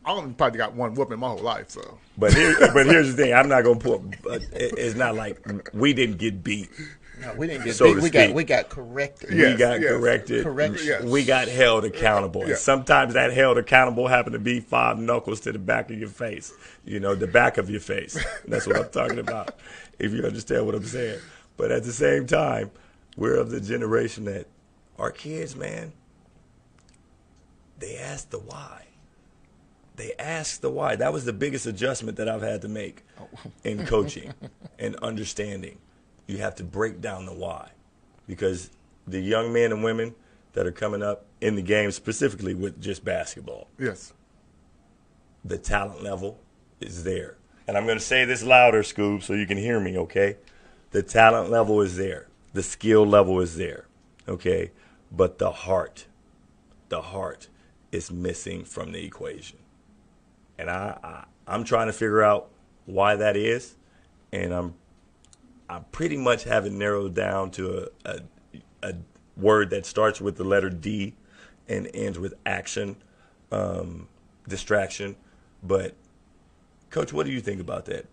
I only probably got one whooping my whole life. So, but here's the thing. I'm not gonna put. It's not like we didn't get beat. No, we didn't get beat. We got corrected. We got corrected. Correction. We got held accountable. And sometimes that held accountable happened to be 5 knuckles to the back of your face. The back of your face. That's what I'm talking about. If you understand what I'm saying. But at the same time, we're of the generation that our kids, man, they ask the why. They ask the why. That was the biggest adjustment that I've had to make in coaching and understanding. You have to break down the why. Because the young men and women that are coming up in the game, specifically with just basketball, yes, the talent level is there. And I'm going to say this louder, Scoob, so you can hear me, okay? The talent level is there. The skill level is there, okay? But the heart is missing from the equation. And I'm trying to figure out why that is, and I pretty much have it narrowed down to a word that starts with the letter D and ends with action, distraction. But, Coach, what do you think about that?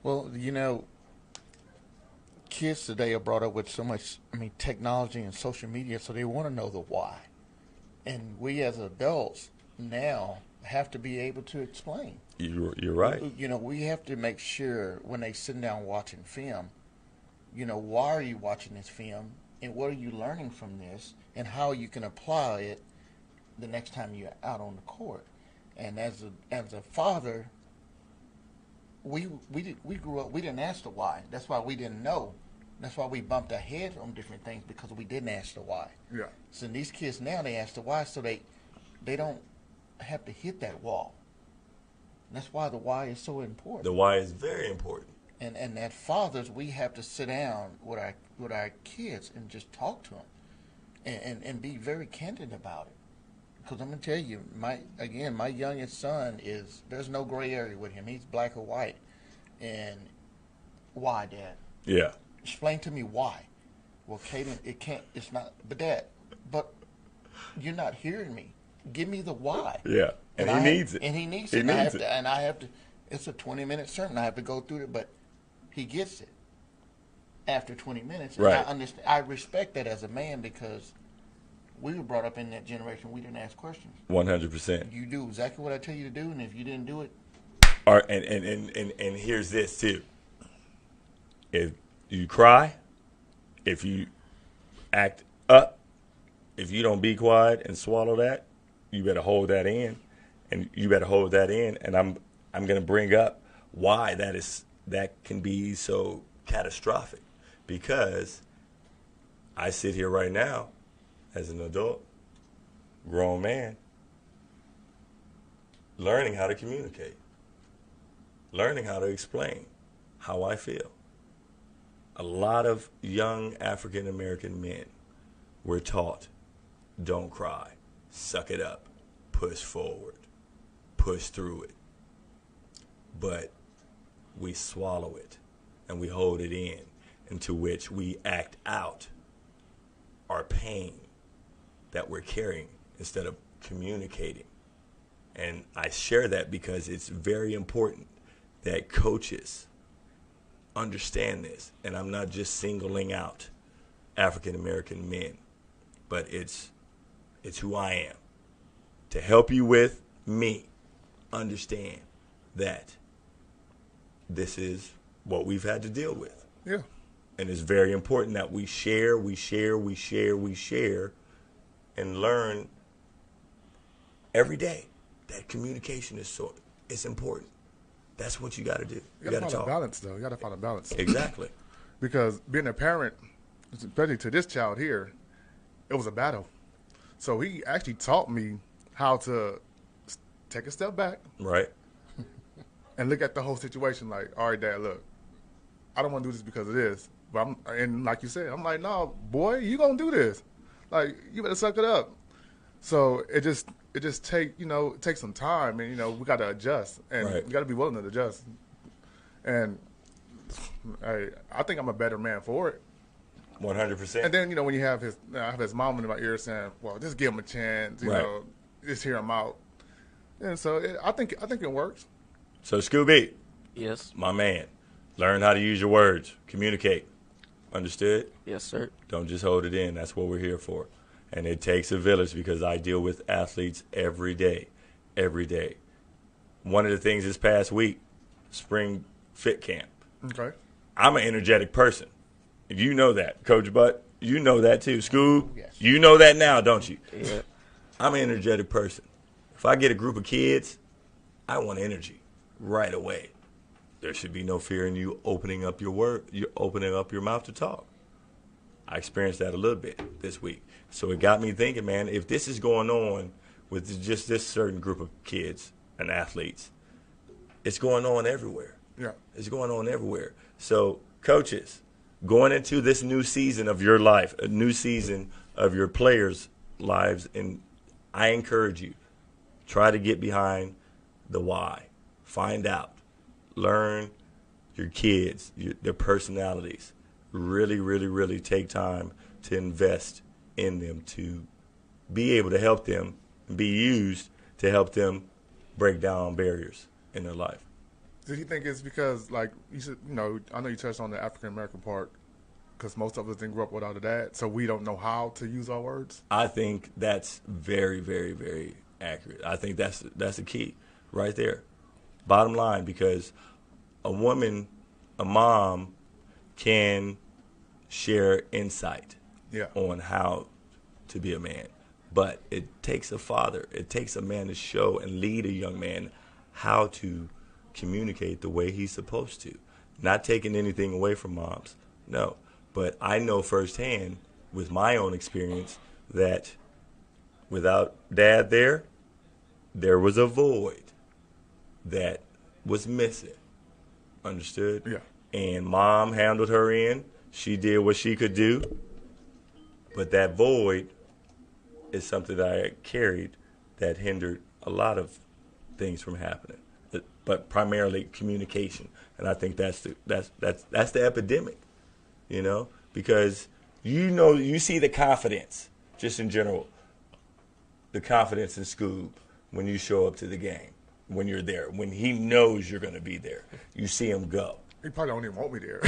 Well, kids today are brought up with so much, technology and social media, so they want to know the why. And we as adults now have to be able to explain. You're right. We have to make sure when they sit down watching film, why are you watching this film and what are you learning from this and how you can apply it the next time you're out on the court. And as a father, we grew up, we didn't ask the why. That's why we didn't know. That's why we bumped our heads on different things, because we didn't ask the why. Yeah. So these kids now, they ask the why, so they don't have to hit that wall. And that's why the why is so important. The why is very important. And as fathers, we have to sit down with our kids and just talk to them and be very candid about it. Because I'm gonna tell you, my youngest son there's no gray area with him. He's black or white. And why, Dad? Yeah. Explain to me why. Well, Caden, it can't. It's not. But Dad, but you're not hearing me. Give me the why. Yeah. And he needs it. And he needs He it. And I needs have it. to. And I have to. It's a 20-minute sermon. I have to go through it, but he gets it after 20 minutes. And Right. I understand. I respect that as a man because we were brought up in that generation. We didn't ask questions. 100%. You do exactly what I tell you to do, and if you didn't do it, And here's this too. If you cry, if you act up, if you don't be quiet and swallow that, you better hold that in, and you better hold that in. And I'm going to bring up why that can be so catastrophic, because I sit here right now as an adult, grown man, learning how to communicate, learning how to explain how I feel. A lot of young African American men were taught, don't cry, suck it up, push forward, push through it. But we swallow it and we hold it in, into which we act out our pain that we're carrying instead of communicating. And I share that because it's very important that coaches understand this. And I'm not just singling out African American men, but it's who I am. To help you with me understand that this is what we've had to deal with. Yeah. And it's very important that we share, and learn every day that communication is it's important. That's what you got to do. You got to find talk. a balance, though. You got to find a balance. Exactly. Because being a parent, especially to this child here, it was a battle. So he actually taught me how to take a step back Right. and look at the whole situation like, all right, Dad, look, I don't want to do this because of this. But and like you said, I'm like, no, boy, you going to do this. Like, you better suck it up. So it just takes some time, and we got to adjust, and Right. we got to be willing to adjust. And I think I'm a better man for it. 100%. And then when you I have his mom in my ear saying, "Well, just give him a chance, Right. just hear him out." And so I think it works. So Scooby, Yes. my man, learn how to use your words. Communicate. Understood? Yes, sir. Don't just hold it in. That's what we're here for. And it takes a village, because I deal with athletes every day. One of the things this past week, spring fit camp, Okay. I'm an energetic person. You know that, Coach Butt. You know that too. Scoob, Yes. You know that now, don't you? Yeah. I'm an energetic person. If I get a group of kids, I want energy right away. There should be no fear in you opening up you're opening up your mouth to talk. I experienced that a little bit this week. So it got me thinking, man, if this is going on with just this certain group of kids and athletes, it's going on everywhere. Yeah. It's going on everywhere. So, coaches, going into this new season of your life, a new season of your players' lives, and I encourage you, try to get behind the why. Find out. Learn your kids, their personalities. Really take time to invest in them, to be able to help them, and be used to help them break down barriers in their life. Do you think it's because, like you said, I know you touched on the African American part, because most of us didn't grow up without a dad, so we don't know how to use our words? I think that's very accurate. I think that's the key right there. Bottom line, because a mom can share insight on how to be a man. But it takes a father, it takes a man to show and lead a young man how to communicate the way he's supposed to. Not taking anything away from moms, no. But I know firsthand with my own experience that without dad there was a void that was missing. Understood? Yeah. And mom handled her in. She did what she could do. But that void is something that I carried that hindered a lot of things from happening. but primarily communication. And I think that's the epidemic, because you see the confidence just in general, the confidence in Scoobe when you show up to the game, when you're there, when he knows you're going to be there. You see him go. He probably don't even want me there.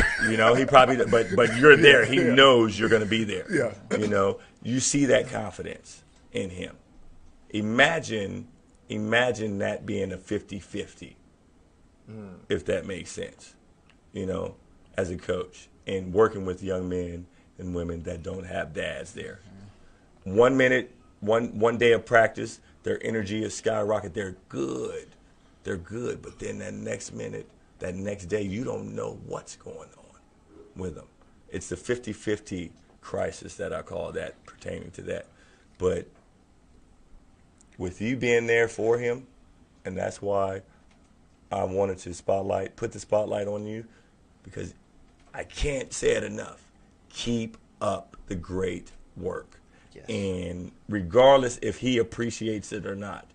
He probably, but you're there. He knows you're going to be there. Yeah. You see that confidence in him. Imagine that being a 50-50, if that makes sense, as a coach and working with young men and women that don't have dads there. 1 minute, one day of practice, their energy is skyrocket. They're good. But then that next minute, that next day, you don't know what's going on with them. It's the 50-50 crisis that I call that, pertaining to that. But with you being there for him, and that's why I wanted to put the spotlight on you, because I can't say it enough. Keep up the great work. Yes. And regardless if he appreciates it or not,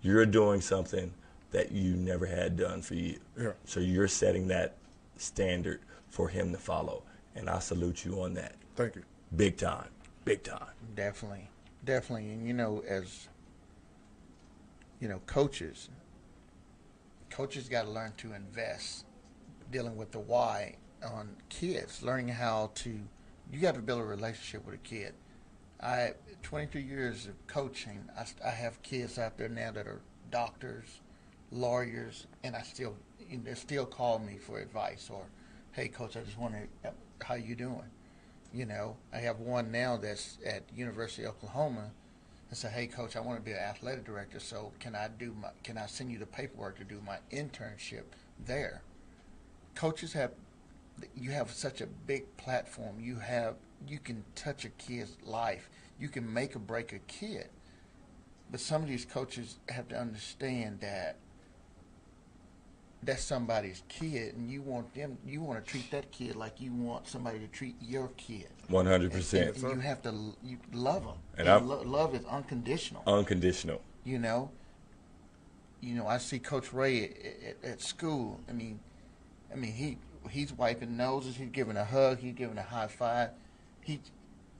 you're doing something that you never had done for you. Yeah. So you're setting that standard for him to follow. And I salute you on that. Thank you. Big time. Definitely. And as coaches got to learn to invest, dealing with the why on kids, learning how to. You got to build a relationship with a kid. 23 years of coaching, I have kids out there now that are doctors, lawyers, and they still call me for advice, or, hey, coach, I just wonder how you doing. I have one now that's at University of Oklahoma and say, hey, coach, I want to be an athletic director, so can I send you the paperwork to do my internship there? Coaches you have such a big platform. You can touch a kid's life. You can make or break a kid. But some of these coaches have to understand that that's somebody's kid, and you want to treat that kid like you want somebody to treat your kid. 100%. And you have to love them. And love is unconditional. Unconditional. I see Coach Ray at school. I mean, he's wiping noses. He's giving a hug. He's giving a high five.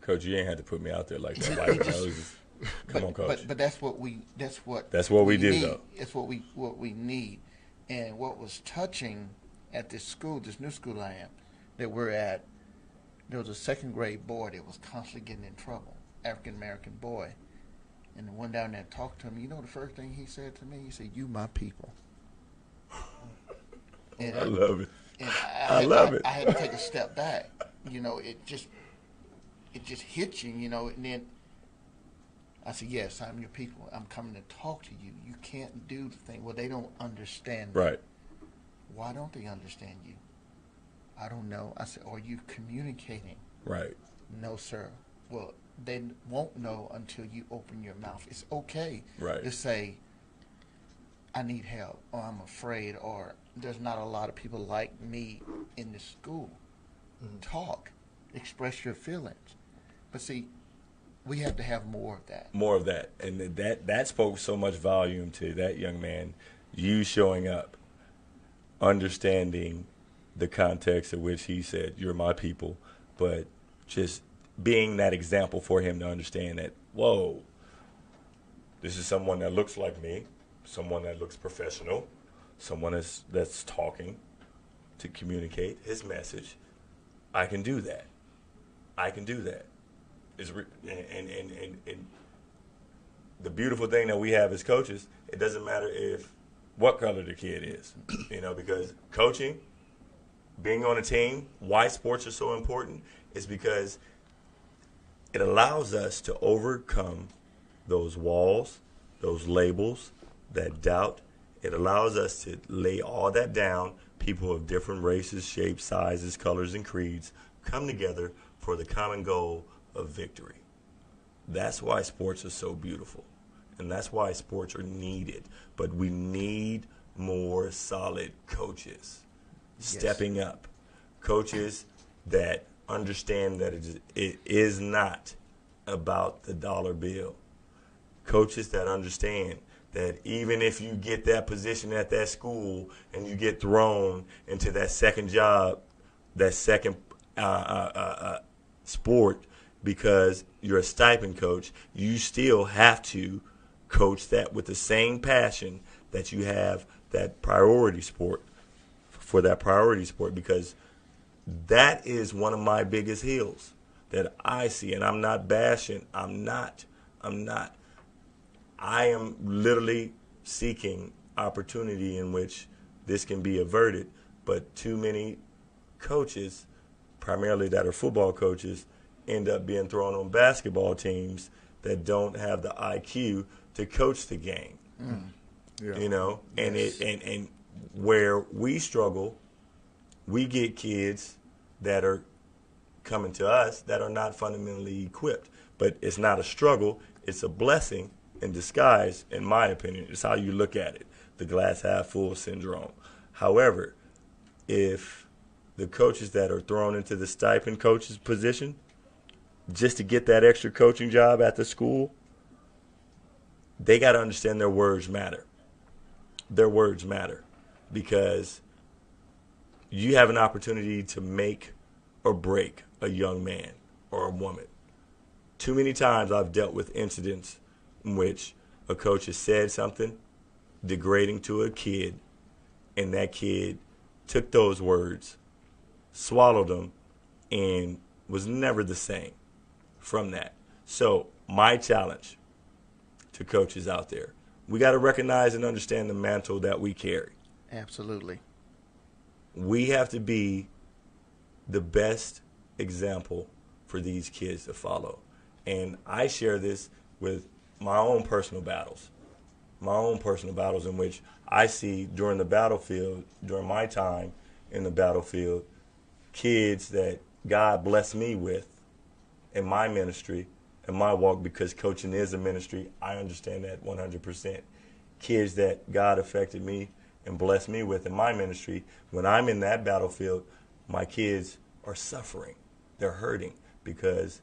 Coach, you ain't had to put me out there like that. Wiping noses. Come on, Coach. But that's what we do, though. It's what we need. And what was touching at this new school I am, that we're at, there was a second grade boy that was constantly getting in trouble, African American boy. And I went down there and talked to him. The first thing he said to me, he said, "You my people." And I love it. And I love it. I had to take a step back. It just hit you, and then I said, yes, I'm your people. I'm coming to talk to you. You can't do the thing. Well, they don't understand me. Right. Why don't they understand you? I don't know. I said, are you communicating? Right. No, sir. Well, they won't know until you open your mouth. It's okay to say, I need help, or I'm afraid, or there's not a lot of people like me in this school. Talk. Express your feelings. But see, we have to have more of that. More of that. And that spoke so much volume to that young man. You showing up, understanding the context in which he said, you're my people, but just being that example for him to understand that, whoa, this is someone that looks like me, someone that looks professional, someone that's talking to communicate his message. I can do that. And the beautiful thing that we have as coaches, it doesn't matter what color the kid is, because coaching, being on a team, why sports are so important is because it allows us to overcome those walls, those labels, that doubt. It allows us to lay all that down. People of different races, shapes, sizes, colors, and creeds come together for the common goal of victory. That's why sports are so beautiful, and that's why sports are needed. But we need more solid coaches stepping up, coaches that understand that it is not about the dollar bill, coaches that understand that even if you get that position at that school and you get thrown into that second job, that second sport, because you're a stipend coach, you still have to coach that with the same passion that you have that priority sport, for that priority sport, because that is one of my biggest hills that I see. And I'm not bashing. I'm not. I am literally seeking opportunity in which this can be averted. But too many coaches, primarily that are football coaches, end up being thrown on basketball teams that don't have the IQ to coach the game. Yeah. You know, and Yes. and where we struggle, we get kids that are coming to us that are not fundamentally equipped. But it's not a struggle, it's a blessing in disguise, in my opinion. It's how you look at it, the glass half full syndrome. However, if the coaches that are thrown into the stipend coaches position just to get that extra coaching job at the school, they got to understand their words matter. Their words matter, because you have an opportunity to make or break a young man or a woman. Too many times I've dealt with incidents in which a coach has said something degrading to a kid, and that kid took those words, swallowed them, and was never the same from that. So my challenge to coaches out there, we got to recognize and understand the mantle that we carry. Absolutely. We have to be the best example for these kids to follow. And I share this with my own personal battles in which I see during the battlefield, during my time in the battlefield, kids that God blessed me with in my ministry, in my walk, because coaching is a ministry. I understand that 100%. Kids that God affected me and blessed me with in my ministry, when I'm in that battlefield, my kids are suffering. They're hurting because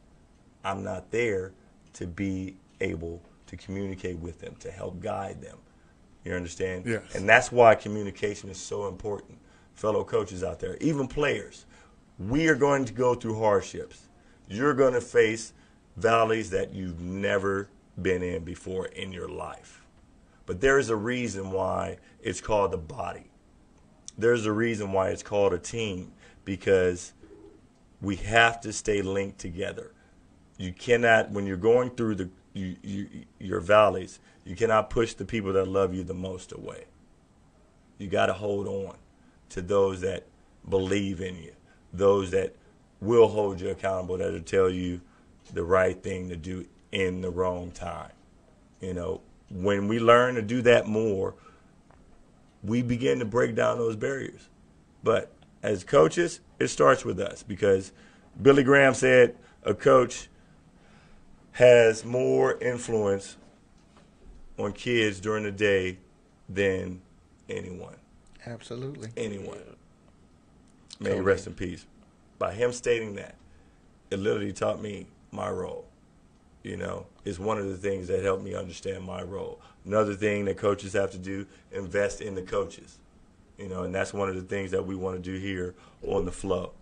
I'm not there to be able to communicate with them, to help guide them. You understand? Yes. And that's why communication is so important. Fellow coaches out there, even players, we are going to go through hardships. You're going to face valleys that you've never been in before in your life. But there is a reason why it's called the body. There's a reason why it's called a team, because we have to stay linked together. You cannot, when you're going through your valleys, you cannot push the people that love you the most away. You got to hold on to those that believe in you, those that will hold you accountable, that'll tell you the right thing to do in the wrong time. You know, when we learn to do that more, we begin to break down those barriers. But as coaches, it starts with us, because Billy Graham said a coach has more influence on kids during the day than anyone. Absolutely. Anyone. May he rest in peace. By him stating that, it literally taught me my role. You know, it's one of the things that helped me understand my role. Another thing that coaches have to do, invest in the coaches. You know, and that's one of the things that we want to do here on the flow.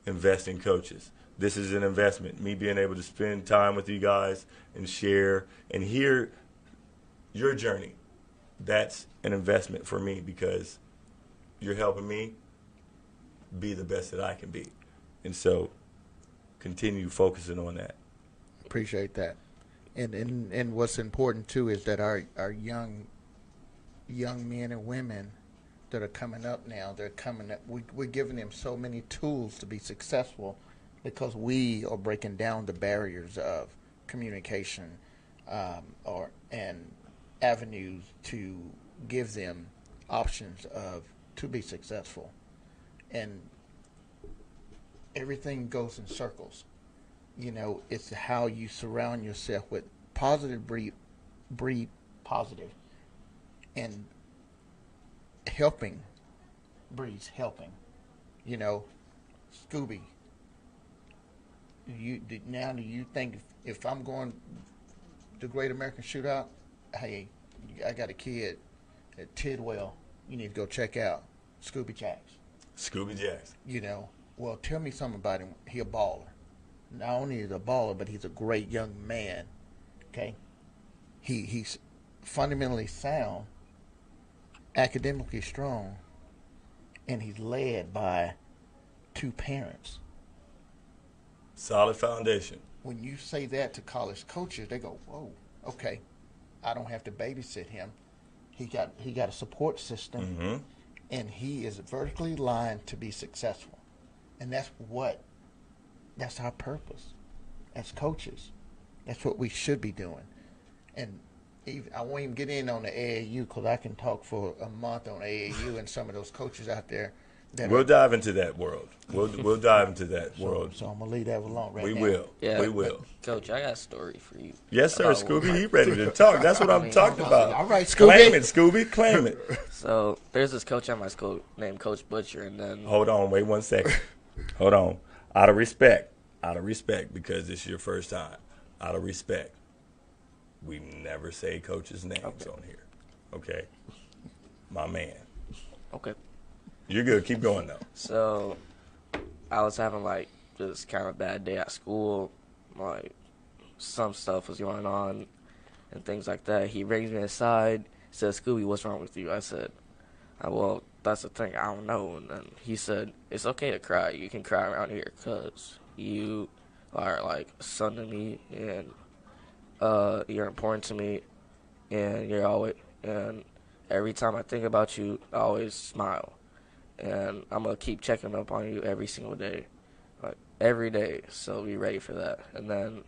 Invest in coaches. This is an investment. Me being able to spend time with you guys and share and hear your journey, that's an investment for me, because you're helping me be the best that I can be. And so continue focusing on that. Appreciate that. And what's important too is that our young men and women that are coming up now, they're coming up, we're giving them so many tools to be successful, because we are breaking down the barriers of communication and avenues to give them options to be successful. And everything goes in circles. You know, it's how you surround yourself with positive, breed positive, and helping breeds helping. You know, Scooby, do you think if I'm going the Great American Shootout, hey, I got a kid at Tidwell. You need to go check out Scoobe Jackson. Scoobe Jackson. You know, well, tell me something about him. He a baller. Not only is he a baller, but he's a great young man. Okay, he's fundamentally sound, academically strong, and he's led by two parents. Solid foundation. When you say that to college coaches, they go, "Whoa, okay, I don't have to babysit him. He got a support system, Mm-hmm. and he is vertically aligned to be successful." And that's our purpose as coaches. That's what we should be doing. And I won't even get in on the AAU because I can talk for a month on AAU and some of those coaches out there. We'll dive into that world. We'll dive into that world. So I'm gonna leave that alone right now. We will. Yeah, We will. Coach, I got a story for you. Yes, sir, about Scooby. what- He ready to talk. That's what I'm talking about. All right, Claim Scooby. it, Scooby. Claim it. So there's this coach at my school named Coach Butcher, and then Hold on. Wait 1 second. Hold on. Out of respect, because this is your first time. Out of respect, we never say coaches' names on here. Okay, my man. okay. You're good. Keep going though. So I was having like this kind of bad day at school, like some stuff was going on and things like that. He brings me aside, says, "Scooby, what's wrong with you?" I said, well, that's the thing, I don't know. And then he said, "It's okay to cry. You can cry around here because you are like a son to me, and you're important to me, and you're always, and every time I think about you, I always smile. And I'm going to keep checking up on you every single day, like every day, so be ready for that." And then,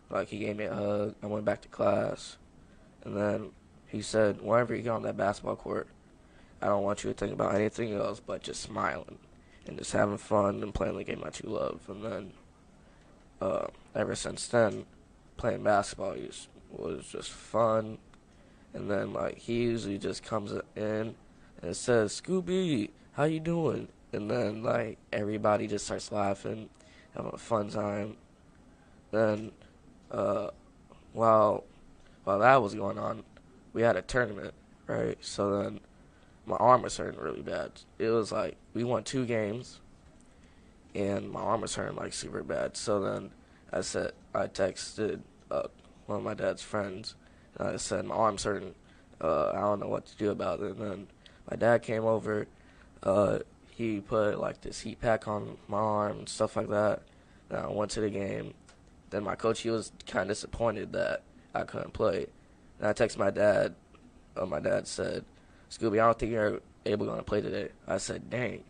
like, he gave me a hug. I went back to class, and then he said, "Whenever you get on that basketball court, I don't want you to think about anything else but just smiling and just having fun and playing the game that you love." And then, ever since then, playing basketball was just fun. And then, like, he usually just comes in and says, "Scooby, how you doing?" And then, like, everybody just starts laughing, having a fun time. Then, while that was going on, we had a tournament, right? So then my arm was hurting really bad. It was like we won 2 games, and my arm was hurting like super bad. So then I texted one of my dad's friends, and I said, "My arm's hurting. I don't know what to do about it." And then my dad came over. He put like this heat pack on my arm and stuff like that. Then I went to the game. Then my coach, he was kind of disappointed that I couldn't play. And I texted my dad. My dad said, "Scooby, I don't think you're able to play today." I said, "Dang."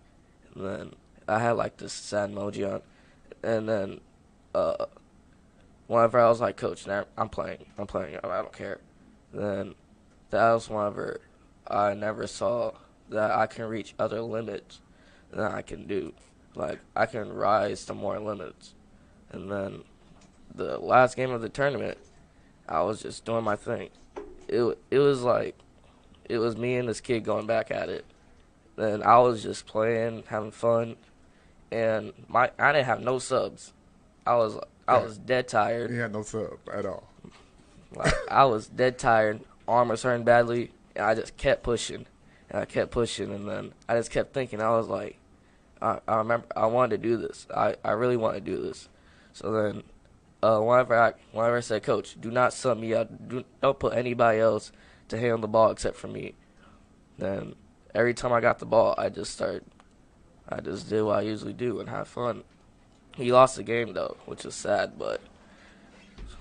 And then I had like this sad emoji on. And then whenever I was like, "Coach, now I'm playing. I don't care." Then that was whenever I never saw that I can reach other limits than I can do. Like, I can rise to more limits. And then the last game of the tournament, I was just doing my thing. It was like, it was me and this kid going back at it. Then I was just playing, having fun, and I didn't have no subs. I was dead tired. He had no sub at all. Like, I was dead tired. Arm was hurting badly, and I just kept pushing. And I kept pushing, and then I just kept thinking. I was like, I remember I wanted to do this. I really want to do this. So then, whenever I said, "Coach, do not sub me out. Don't put anybody else to handle the ball except for me." Then every time I got the ball, I just did what I usually do and have fun. He lost the game though, which is sad, but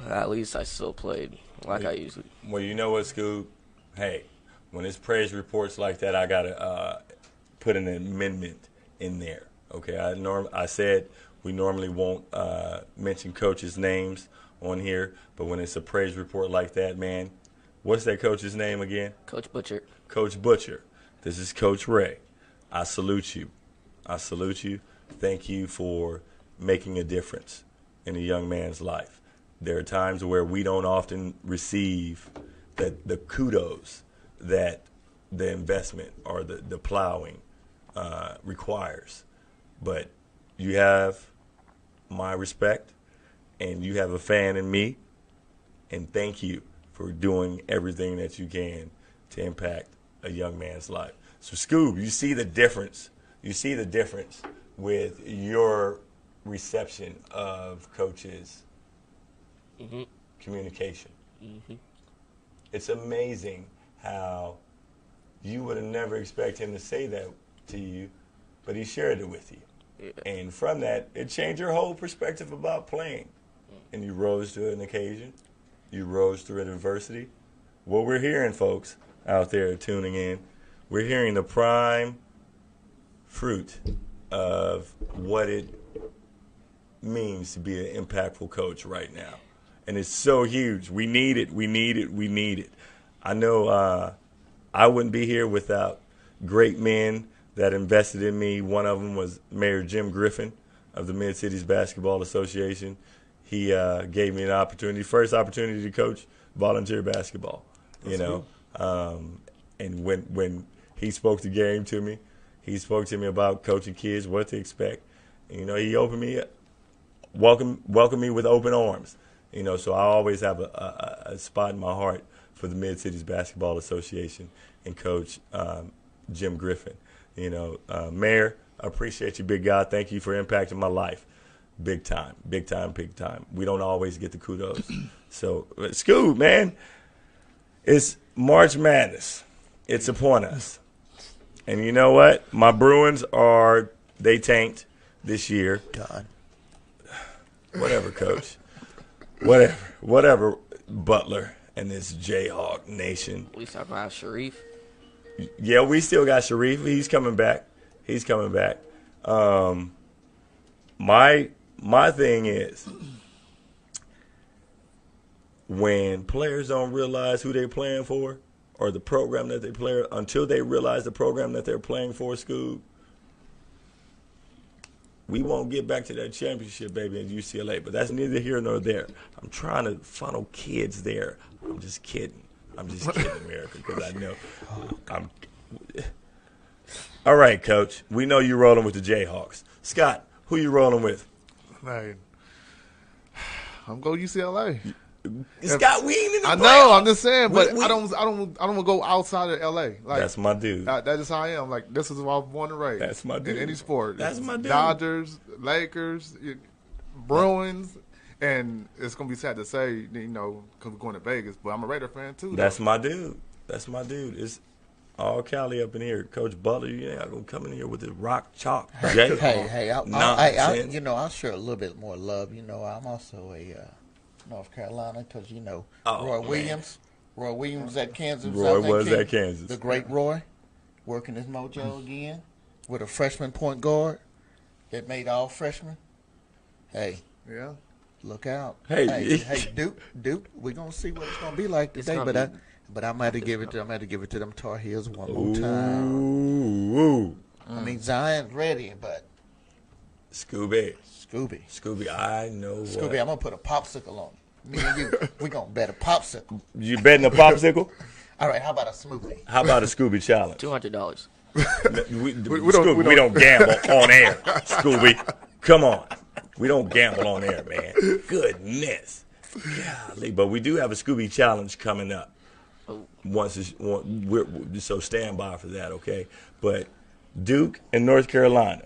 at least I still played like I usually. Well, you know what, Scoob? Hey, when it's praise reports like that, I gotta put an amendment in there. Okay, I said we normally won't mention coaches' names on here, but when it's a praise report like that, man, what's that coach's name again? Coach Butcher. Coach Butcher. This is Coach Ray. I salute you. I salute you. Thank you for making a difference in a young man's life. There are times where we don't often receive the kudos that the investment or the plowing requires. But you have my respect, and you have a fan in me, and thank you for doing everything that you can to impact a young man's life. So, Scoob, you see the difference. You see the difference with your reception of Coach's communication. It's amazing how you would have never expected him to say that to you, but he shared it with you. Yeah. And from that, it changed your whole perspective about playing. And you rose to an occasion. You rose through adversity. What we're hearing, folks, out there tuning in, we're hearing the prime fruit of what it means to be an impactful coach right now. And it's so huge. We need it. We need it. We need it. I know I wouldn't be here without great men that invested in me. One of them was Mayor Jim Griffin of the Mid-Cities Basketball Association. He gave me an opportunity, first opportunity to coach volunteer basketball. That's cool. And when he spoke the game to me, he spoke to me about coaching kids, what to expect. And, he opened me up, welcomed me with open arms. So I always have a spot in my heart for the Mid-Cities Basketball Association and Coach Jim Griffin. Mayor, I appreciate you, big guy. Thank you for impacting my life. Big time, big time, big time. We don't always get the kudos. So, Scoob, man, it's March Madness. It's upon us. And you know what? My Bruins they tanked this year. God. Whatever, Coach. Whatever, Butler and this Jayhawk nation. We talking about Sharif? Yeah, we still got Sharif. He's coming back. My thing is, when players don't realize who they're playing for or the program that they play, until they realize the program that they're playing for, Scoob, we won't get back to that championship, baby, in UCLA. But that's neither here nor there. I'm trying to funnel kids there. I'm just kidding, America, because I know All right, Coach. We know you're rolling with the Jayhawks. Scott, who you rolling with? Hey, I'm going UCLA. Scott, we ain't in the I playoffs. know. I'm just saying, but I don't want to go outside of LA. Like, that's my dude. That is how I am. Like, this is who I was born and raised. That's my dude. In any sport. That's my dude. Dodgers, Lakers, Bruins, and it's gonna be sad to say, because we're going to Vegas, but I'm a Raider fan too. That's my dude. It's all Cali up in here. Coach Butler, you ain't gonna come in here with the rock chalk. Hey, I'll share a little bit more love. I'm also a North Carolina because Roy Williams. Roy Williams at Kansas. Roy was at Kansas. The great Roy, working his mojo again with a freshman point guard that made all freshmen. Hey, yeah, look out. Hey, Duke. We're gonna see what it's gonna be like today, but I'm gonna give it to them Tar Heels one more time. Ooh. I mean, Zion's ready, but Scooby, I know Scooby, what. I'm gonna put a popsicle on. Me and you, we gonna bet a popsicle. You betting a popsicle? All right, how about a smoothie? How about a Scooby challenge? $200. We don't gamble on air, Scooby. Come on. We don't gamble on air, man. Goodness. Golly. But we do have a Scooby challenge coming up. So stand by for that, okay? But Duke and North Carolina.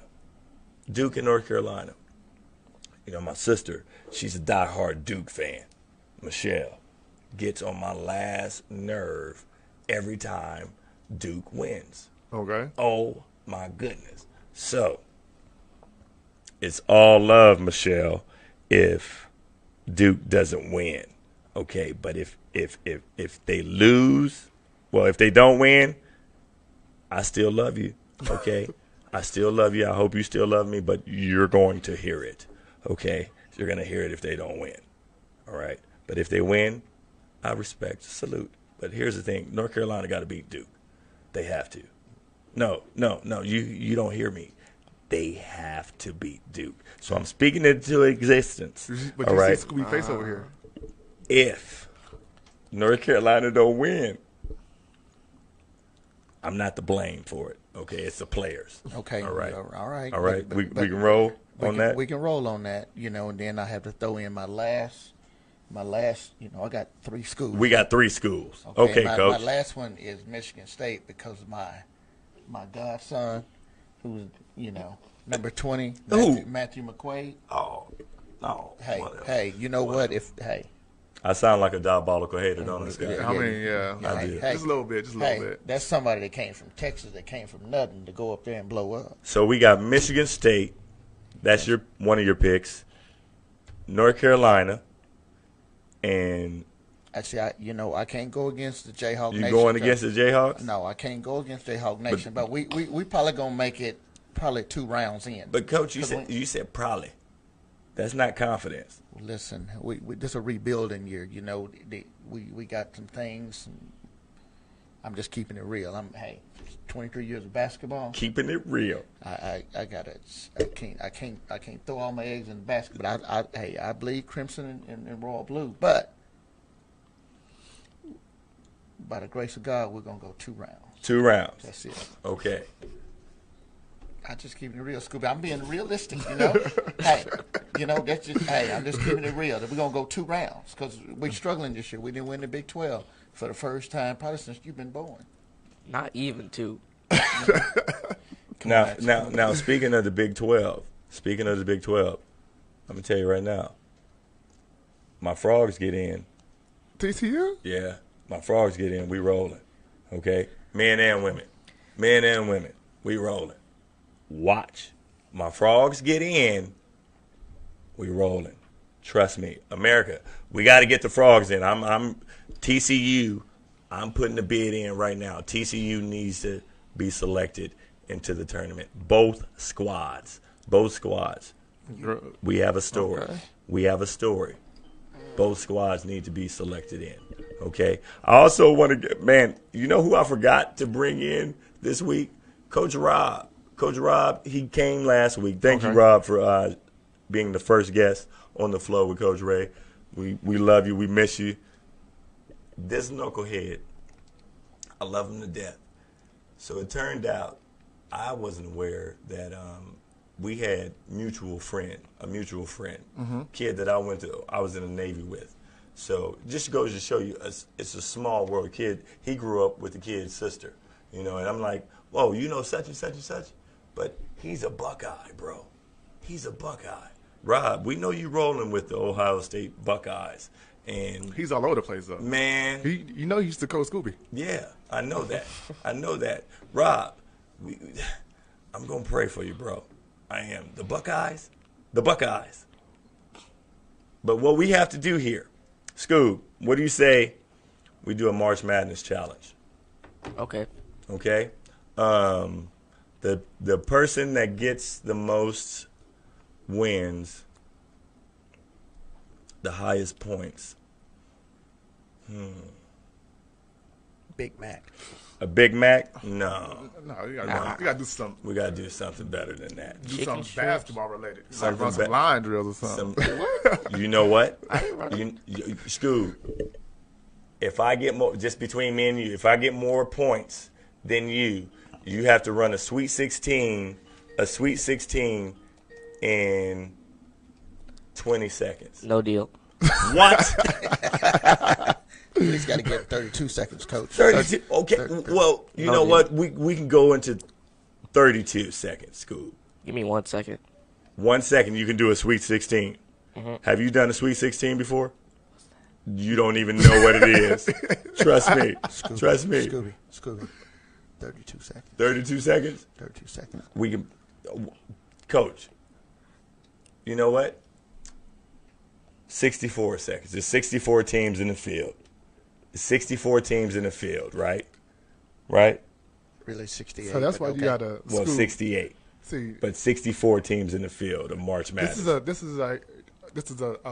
My sister, she's a diehard Duke fan. Michelle gets on my last nerve every time Duke wins. Okay. Oh, my goodness. So, it's all love, Michelle, if Duke doesn't win. Okay, but if they lose, if they don't win, I still love you. Okay? I still love you. I hope you still love me, but you're going to hear it. Okay? You're going to hear it if they don't win. All right? But if they win, I respect, salute. But here's the thing. North Carolina got to beat Duke. They have to. No. You don't hear me. They have to beat Duke. So I'm speaking it into existence. But all you right? see Scooby face over here. If North Carolina don't win, I'm not to blame for it. Okay, it's the players. Okay. All right. All right. We can roll on that. We can roll on that, and then I have to throw in my last My last, I got 3 schools. We got 3 schools. Okay, my, Coach. My last one is Michigan State because of my godson, who's number 20, Matthew McQuaid. Oh, no. Hey, you know what? I sound like a diabolical hater, don't I, Scott? I mean, yeah. I do. Just a little bit, bit. That's somebody that came from Texas, that came from nothing to go up there and blow up. So we got Michigan State. That's one of your picks. North Carolina. And actually, I can't go against the Jayhawk Nation. You going against the Jayhawks? No, I can't go against Jayhawk Nation. But we probably gonna make it 2 rounds in. But Coach, you said probably. That's not confidence. Listen, we this is a rebuilding year. We got some things. I'm just keeping it real. 23 years of basketball. Keeping it real. I can't throw all my eggs in the basket. But I bleed crimson and royal blue. But by the grace of God, we're gonna go 2 rounds. 2 rounds. That's it. Okay. I just keeping it real, Scooby. I'm being realistic, that's just. I'm just keeping it real. We're gonna go 2 rounds because we're struggling this year. We didn't win the Big 12 for the first time probably since you've been born. Not even 2. Now, speaking of the Big 12, I'm gonna tell you right now. My Frogs get in. TCU? Yeah, my Frogs get in. We rolling. Okay, men and women, we rolling. Watch, my Frogs get in. We rolling. Trust me, America. We got to get the Frogs in. I'm TCU. I'm putting the bid in right now. TCU needs to be selected into the tournament. Both squads. We have a story. Okay. Both squads need to be selected in. Okay. I also want to get, you know who I forgot to bring in this week? Coach Rob. Coach Rob, he came last week. Thank you, Rob, for being the first guest on the floor with Coach Ray. We love you. We miss you. This knucklehead, I love him to death. So it turned out I wasn't aware that we had a mutual friend, kid that I was in the Navy with. So just goes to show you, it's a small world. Kid, he grew up with the kid's sister, and I'm like, whoa, such and such and such? But he's a Buckeye, bro. He's a Buckeye. Rob, we know you rolling with the Ohio State Buckeyes. And he's all over the place, though. Man. He used to coach Scooby. Yeah, I know that. Rob, I'm going to pray for you, bro. I am. The Buckeyes. But what we have to do here, Scoob, what do you say we do a March Madness challenge? Okay. Okay? The person that gets the most wins, the highest points. Big Mac. A Big Mac? No. No, you gotta do something. We gotta do something better than that. Do something basketball related. Something run some line drills or something. You know what? Scoob, if I get more, just between me and you, if I get more points than you have to run a Sweet 16 in 20 seconds. No deal. What? He's got to get 32 seconds, Coach. 32. Okay. Well, you know what? We can go into 32 seconds, Scoob. Give me 1 second. 1 second, you can do a Sweet 16. Mm-hmm. Have you done a Sweet 16 before? You don't even know what it is. Trust me. Trust me. Scooby. 32 seconds. 32 seconds? 32 seconds. We can, Coach, you know what? 64 seconds. There's 64 teams in the field. 64 teams in the field, right? Right? Really 68. So that's why you got to. Well, 68. See, but 64 teams in the field of March Madness. This is a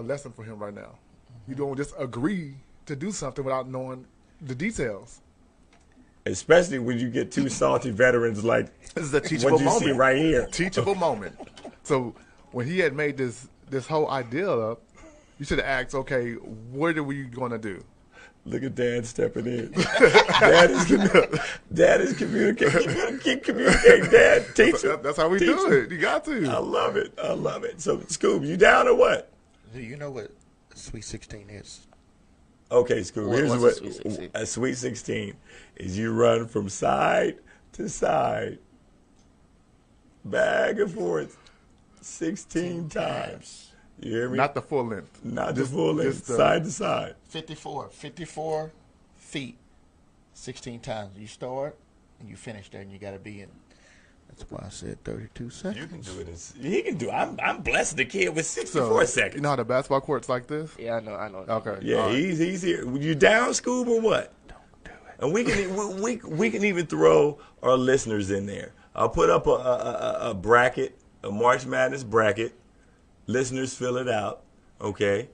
lesson for him right now. You don't just agree to do something without knowing the details. Especially when you get 2 salty veterans like this is a teachable moment see right here. Teachable moment. So when he had made this whole idea up, you should have asked, okay, what are we going to do? Look at Dad stepping in. Dad is communicating. Keep communicating, Dad. Teach him. That's how we do it. You got to. I love it. So, Scoob, you down or what? Do you know what Sweet 16 is. Okay, Scoob. Here's What's what a Sweet 16? a Sweet 16 is. You run from side to side, back and forth, 16 times. You hear me? Not the full length. Not the full length, just the- side to side. 54 feet, 16 times. You start and you finish there, and you got to be in. That's why I said 32 seconds. You can do it. He can do it. I'm blessed the kid with So, 64 seconds. You know how the basketball court's like this? Yeah, I know. Okay. Yeah, all right. he's here. You down, Scoob, or what? Don't do it. And we can even throw our listeners in there. I'll put up a bracket, a March Madness bracket. Listeners fill it out, okay?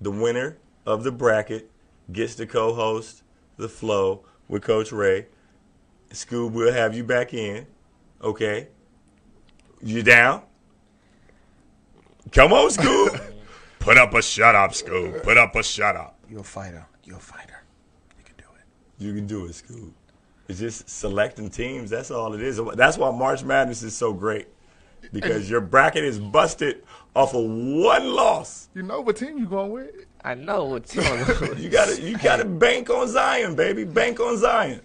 The winner of the bracket gets to co-host the Flow with Coach Ray. Scoob, we'll have you back in, okay? You down? Come on, Scoob. Put up a shut up, Scoob. Put up a shut up. You're a fighter. You can do it. You can do it, Scoob. It's just selecting teams. That's all it is. That's why March Madness is so great, because your bracket is busted off of one loss. You know what team you going with? I know what You gotta bank on Zion, baby. Bank on Zion.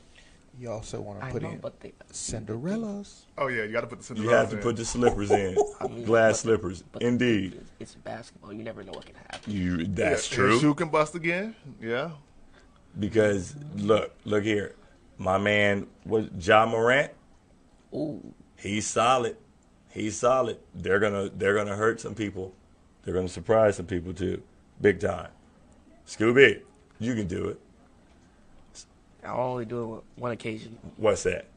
You also want to I put know, in but they, Cinderellas. Oh, yeah, you got to put the You Cinderella have to put the slippers in. Glass slippers. but Indeed. it's basketball. You never know what can happen. That's His true. shoe can bust again. Yeah. Because look here. My man was Ja Morant. Ooh, He's solid. They're gonna hurt some people. They're gonna surprise some people too. Big time. Scooby, you can do it. I'll only do it on one occasion. What's that?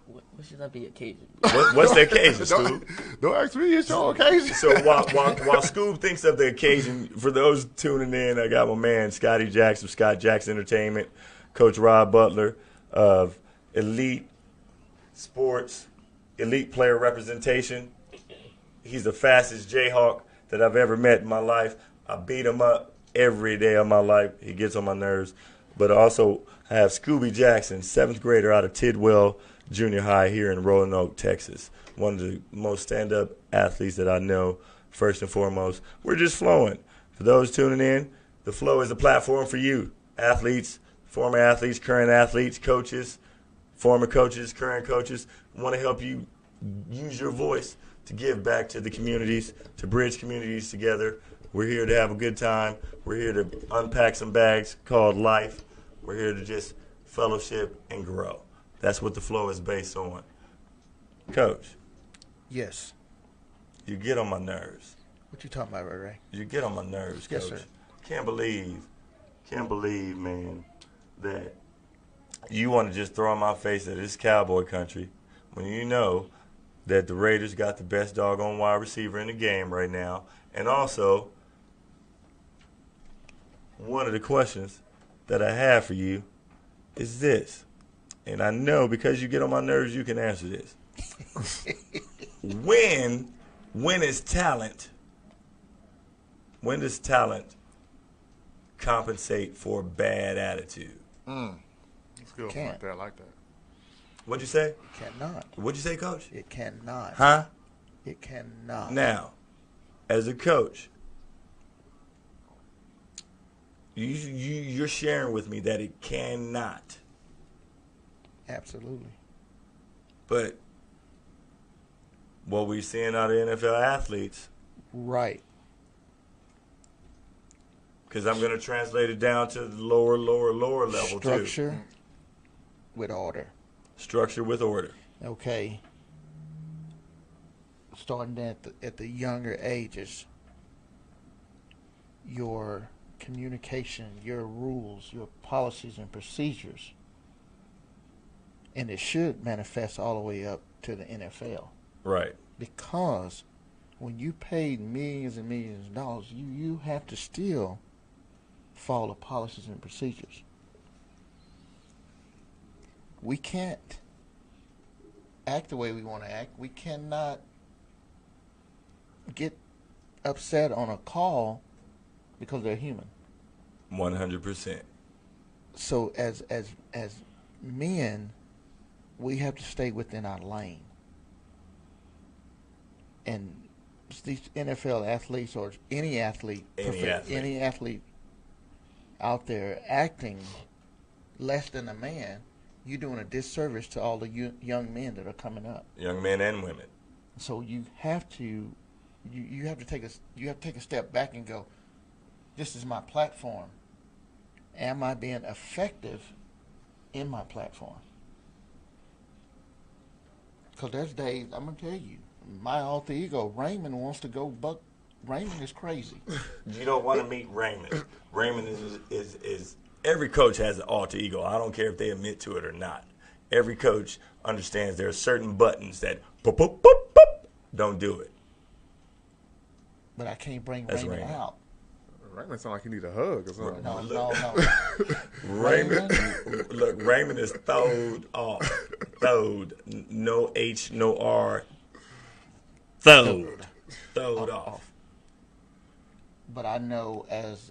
What should that be occasion? What's the occasion, Scoob? Don't ask me. It's your occasion. So while Scoob thinks of the occasion, for those tuning in, I got my man Scotty Jax of Scott Jax Entertainment, Coach Rob Butler of Elite Sports, Elite Player Representation. He's the fastest Jayhawk that I've ever met in my life. I beat him up every day of my life. He gets on my nerves. But also I have Scoobe Jackson, 7th grader out of Tidwell Junior High here in Roanoke, Texas. One of the most stand-up athletes that I know, first and foremost. We're just flowing. For those tuning in, the Flow is a platform for you, athletes, former athletes, current athletes, coaches, former coaches, current coaches. We want to help you use your voice to give back to the communities, to bridge communities together. We're here to have a good time. We're here to unpack some bags called life. We're here to just fellowship and grow. That's what the Flow is based on. Coach, Yes. you get on my nerves. What you talking about, Ray Ray? You get on my nerves, Coach. Yes, sir. Can't believe, man, that you want to just throw in my face that it's cowboy country when you know that the Raiders got the best doggone wide receiver in the game right now. And also, one of the questions that I have for you is this. And I know because you get on my nerves, you can answer this. When is talent? When does talent compensate for bad attitude? It's good Can't. like that. I like that. What'd you say? It cannot. What'd you say, Coach? It cannot. Huh? It cannot. Now, as a coach, you're sharing with me that it cannot. Absolutely. But what we're seeing out of NFL athletes, Right. because I'm going to translate it down to the lower level Structure too. with order. Structure with order. Okay. Starting at the younger ages, your communication, your rules, your policies and procedures, and it should manifest all the way up to the NFL. Right. Because when you paid millions and millions of dollars, you have to still follow policies and procedures. We can't act the way we want to act. We cannot get upset on a call because they're human. 100%. So as men, we have to stay within our lane. And these NFL athletes or any athlete, any athlete out there acting less than a man, you're doing a disservice to all the young men that are coming up. Young men and women. So you have to take a step back and go, this is my platform. Am I being effective in my platform? Because there's days, I'm going to tell you, my alter ego, Raymond, wants to go buck. Raymond is crazy. You don't want to meet Raymond. Raymond is every coach has an alter ego. I don't care if they admit to it or not. Every coach understands there are certain buttons that boop, boop, boop, boop, don't do it. But I can't bring That's Raymond Raymond. out. Raymond sound like he need a hug or something. No. Raymond, look, Raymond is throwed off. Throwed. No H, no R. Throwed off. But I know as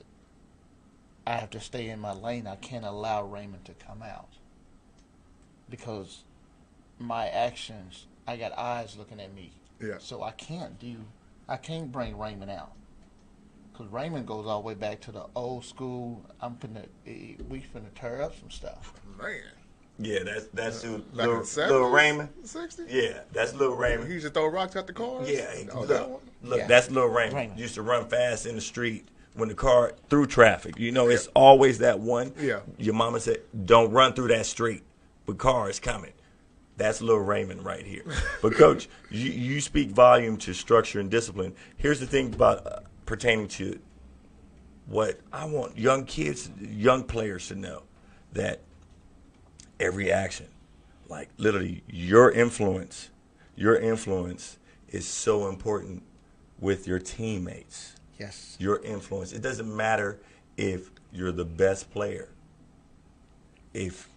I have to stay in my lane, I can't allow Raymond to come out. Because my actions, I got eyes looking at me. Yeah. So I can't bring Raymond out. Because Raymond goes all the way back to the old school. We finna tear up some stuff. Man. Yeah, that's Little Raymond. 60? Yeah, that's Lil Raymond. He used to throw rocks at the cars? Yeah, that one? Yeah. That's Lil Raymond. Used to run fast in the street when the car through traffic. You know, it's always that one. Yeah. Your mama said, "Don't run through that street. The car is coming." That's Lil Raymond right here. But Coach, you speak volume to structure and discipline. Here's the thing about pertaining to what I want young kids, young players to know, that every action, like literally your influence is so important with your teammates. Yes. Your influence. It doesn't matter if you're the best player. If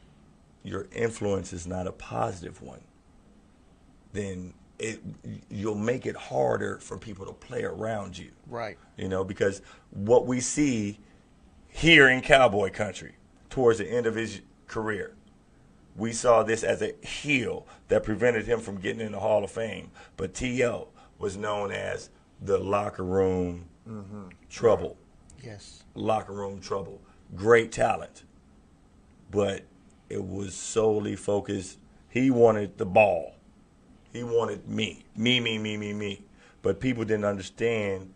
your influence is not a positive one, then you'll make it harder for people to play around you. Right. You know, because what we see here in Cowboy Country towards the end of his career, we saw this as a heel that prevented him from getting in the Hall of Fame. But T.O. was known as the locker room trouble. Yes. Locker room trouble. Great talent. But it was solely focused. He wanted the ball. He wanted me. Me. But people didn't understand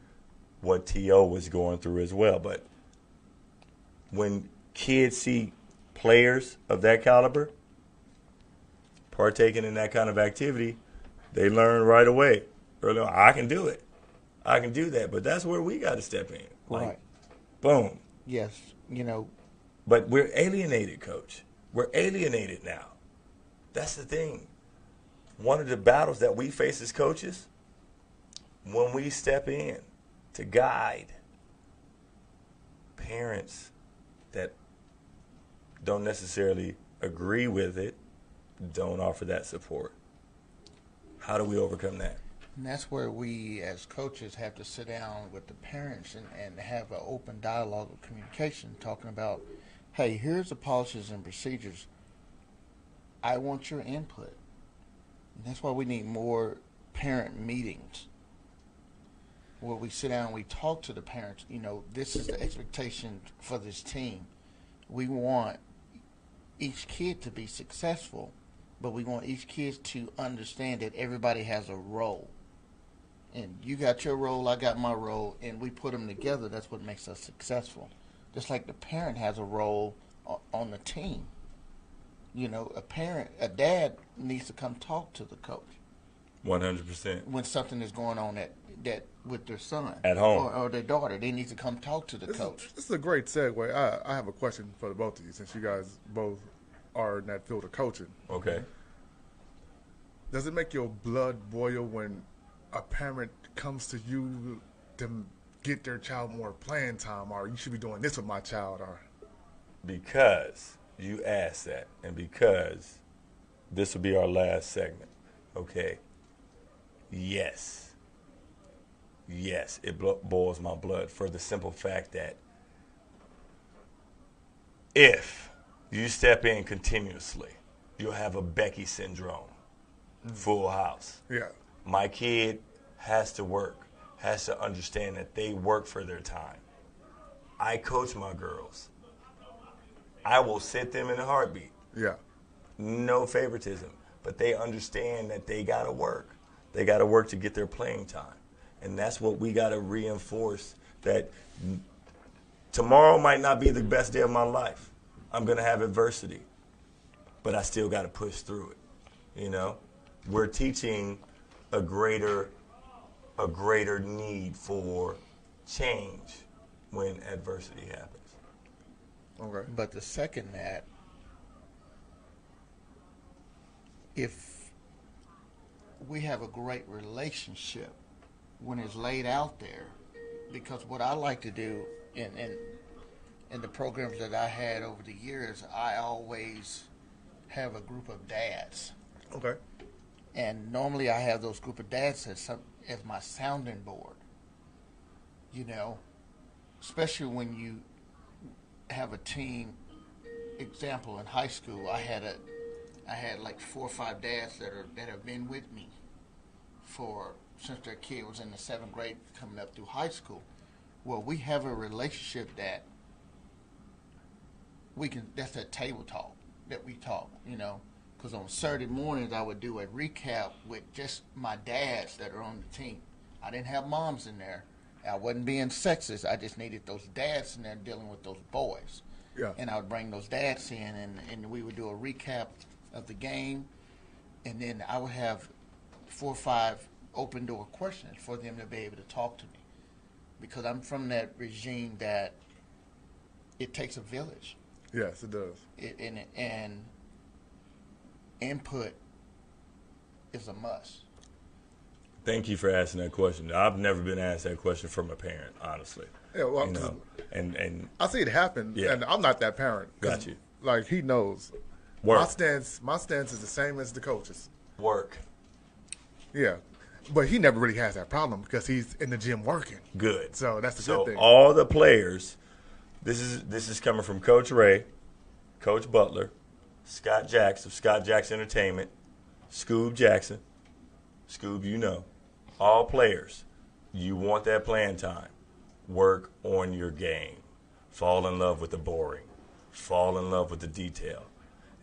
what T.O. was going through as well. But when kids see players of that caliber partaking in that kind of activity, they learn right away. Early on, I can do it. I can do that. But that's where we got to step in. Like, Right. Boom. Yes. You know, But we're alienated, Coach. We're alienated now. That's the thing. One of the battles that we face as coaches, when we step in to guide parents that don't necessarily agree with it, don't offer that support. How do we overcome that? and that's where we as coaches have to sit down with the parents and have an open dialogue of communication, talking about, hey, here's the policies and procedures. I want your input. And that's why we need more parent meetings where we sit down and we talk to the parents. You know, this is the expectation for this team. We want each kid to be successful, but we want each kid to understand that everybody has a role. And you got your role, I got my role, and we put them together. That's what makes us successful. Just like the parent has a role on the team. You know, a dad needs to come talk to the coach 100%. when something is going on that with their son At home. or their daughter. They need to come talk to the coach. This is a great segue. I have a question for the both of you, since you guys both are in that field of coaching. Okay. Does it make your blood boil when a parent comes to you to get their child more playing time, or you should be doing this with my child, or Because you asked that, and because this will be our last segment, okay? Yes, it boils my blood for the simple fact that if you step in continuously, you'll have a Becky syndrome, full house. yeah, My kid has to work. has to understand that they work for their time. I coach my girls. I will sit them in a heartbeat. Yeah. No favoritism. But they understand that they got to work. They got to work to get their playing time. And that's what we got to reinforce, that tomorrow might not be the best day of my life. I'm going to have adversity. But I still got to push through it. You know? We're teaching a greater need for change when adversity happens. Okay. But the second that, if we have a great relationship when it's laid out there, because what I like to do in the programs that I had over the years, I always have a group of dads. Okay. And normally I have those group of dads as my sounding board. You know, especially when you have a team. Example, in high school, I had like 4 or 5 dads that have been with me since their kid was in the 7th grade coming up through high school. Well, we have a relationship that that's that table talk that we talk, you know. Because on Saturday mornings, I would do a recap with just my dads that are on the team. I didn't have moms in there. I wasn't being sexist. I just needed those dads in there dealing with those boys. Yeah. And I would bring those dads in, and we would do a recap of the game. And then I would have 4 or 5 open door questions for them to be able to talk to me. Because I'm from that regime that it takes a village. Yes, it does. And input is a must. Thank you for asking that question. I've never been asked that question from a parent, honestly. Yeah, well, You know, and I see it happen, Yeah. and I'm not that parent. 'Cause, Got you. Like, he knows. Work. My stance is the same as the coach's. Work. Yeah. But he never really has that problem because he's in the gym working. Good. So that's the So good thing. all the players, this is coming from Coach Ray, Coach Butler, Scott Jax of Scott Jax Entertainment, Scoobe Jackson. Scoobe, you know. All players, you want that playing time. Work on your game. Fall in love with the boring. Fall in love with the detail.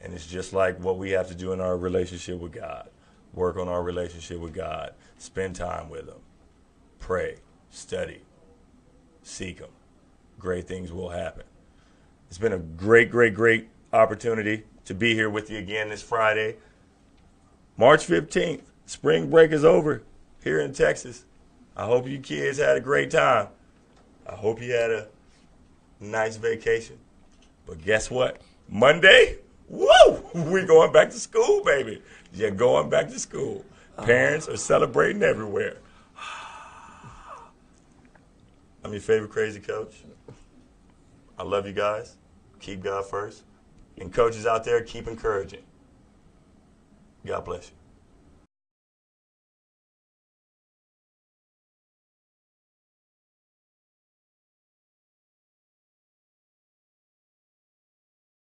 And it's just like what we have to do in our relationship with God. Work on our relationship with God. Spend time with Him. Pray. Study. Seek Him. Great things will happen. It's been a great, great, great opportunity to be here with you again this Friday. March 15th. Spring break is over here in Texas. I hope you kids had a great time. I hope you had a nice vacation. But guess what? Monday, woo! We're going back to school, baby. You're going back to school. Parents are celebrating everywhere. I'm your favorite crazy coach. I love you guys. Keep God first. And coaches out there, keep encouraging. God bless you.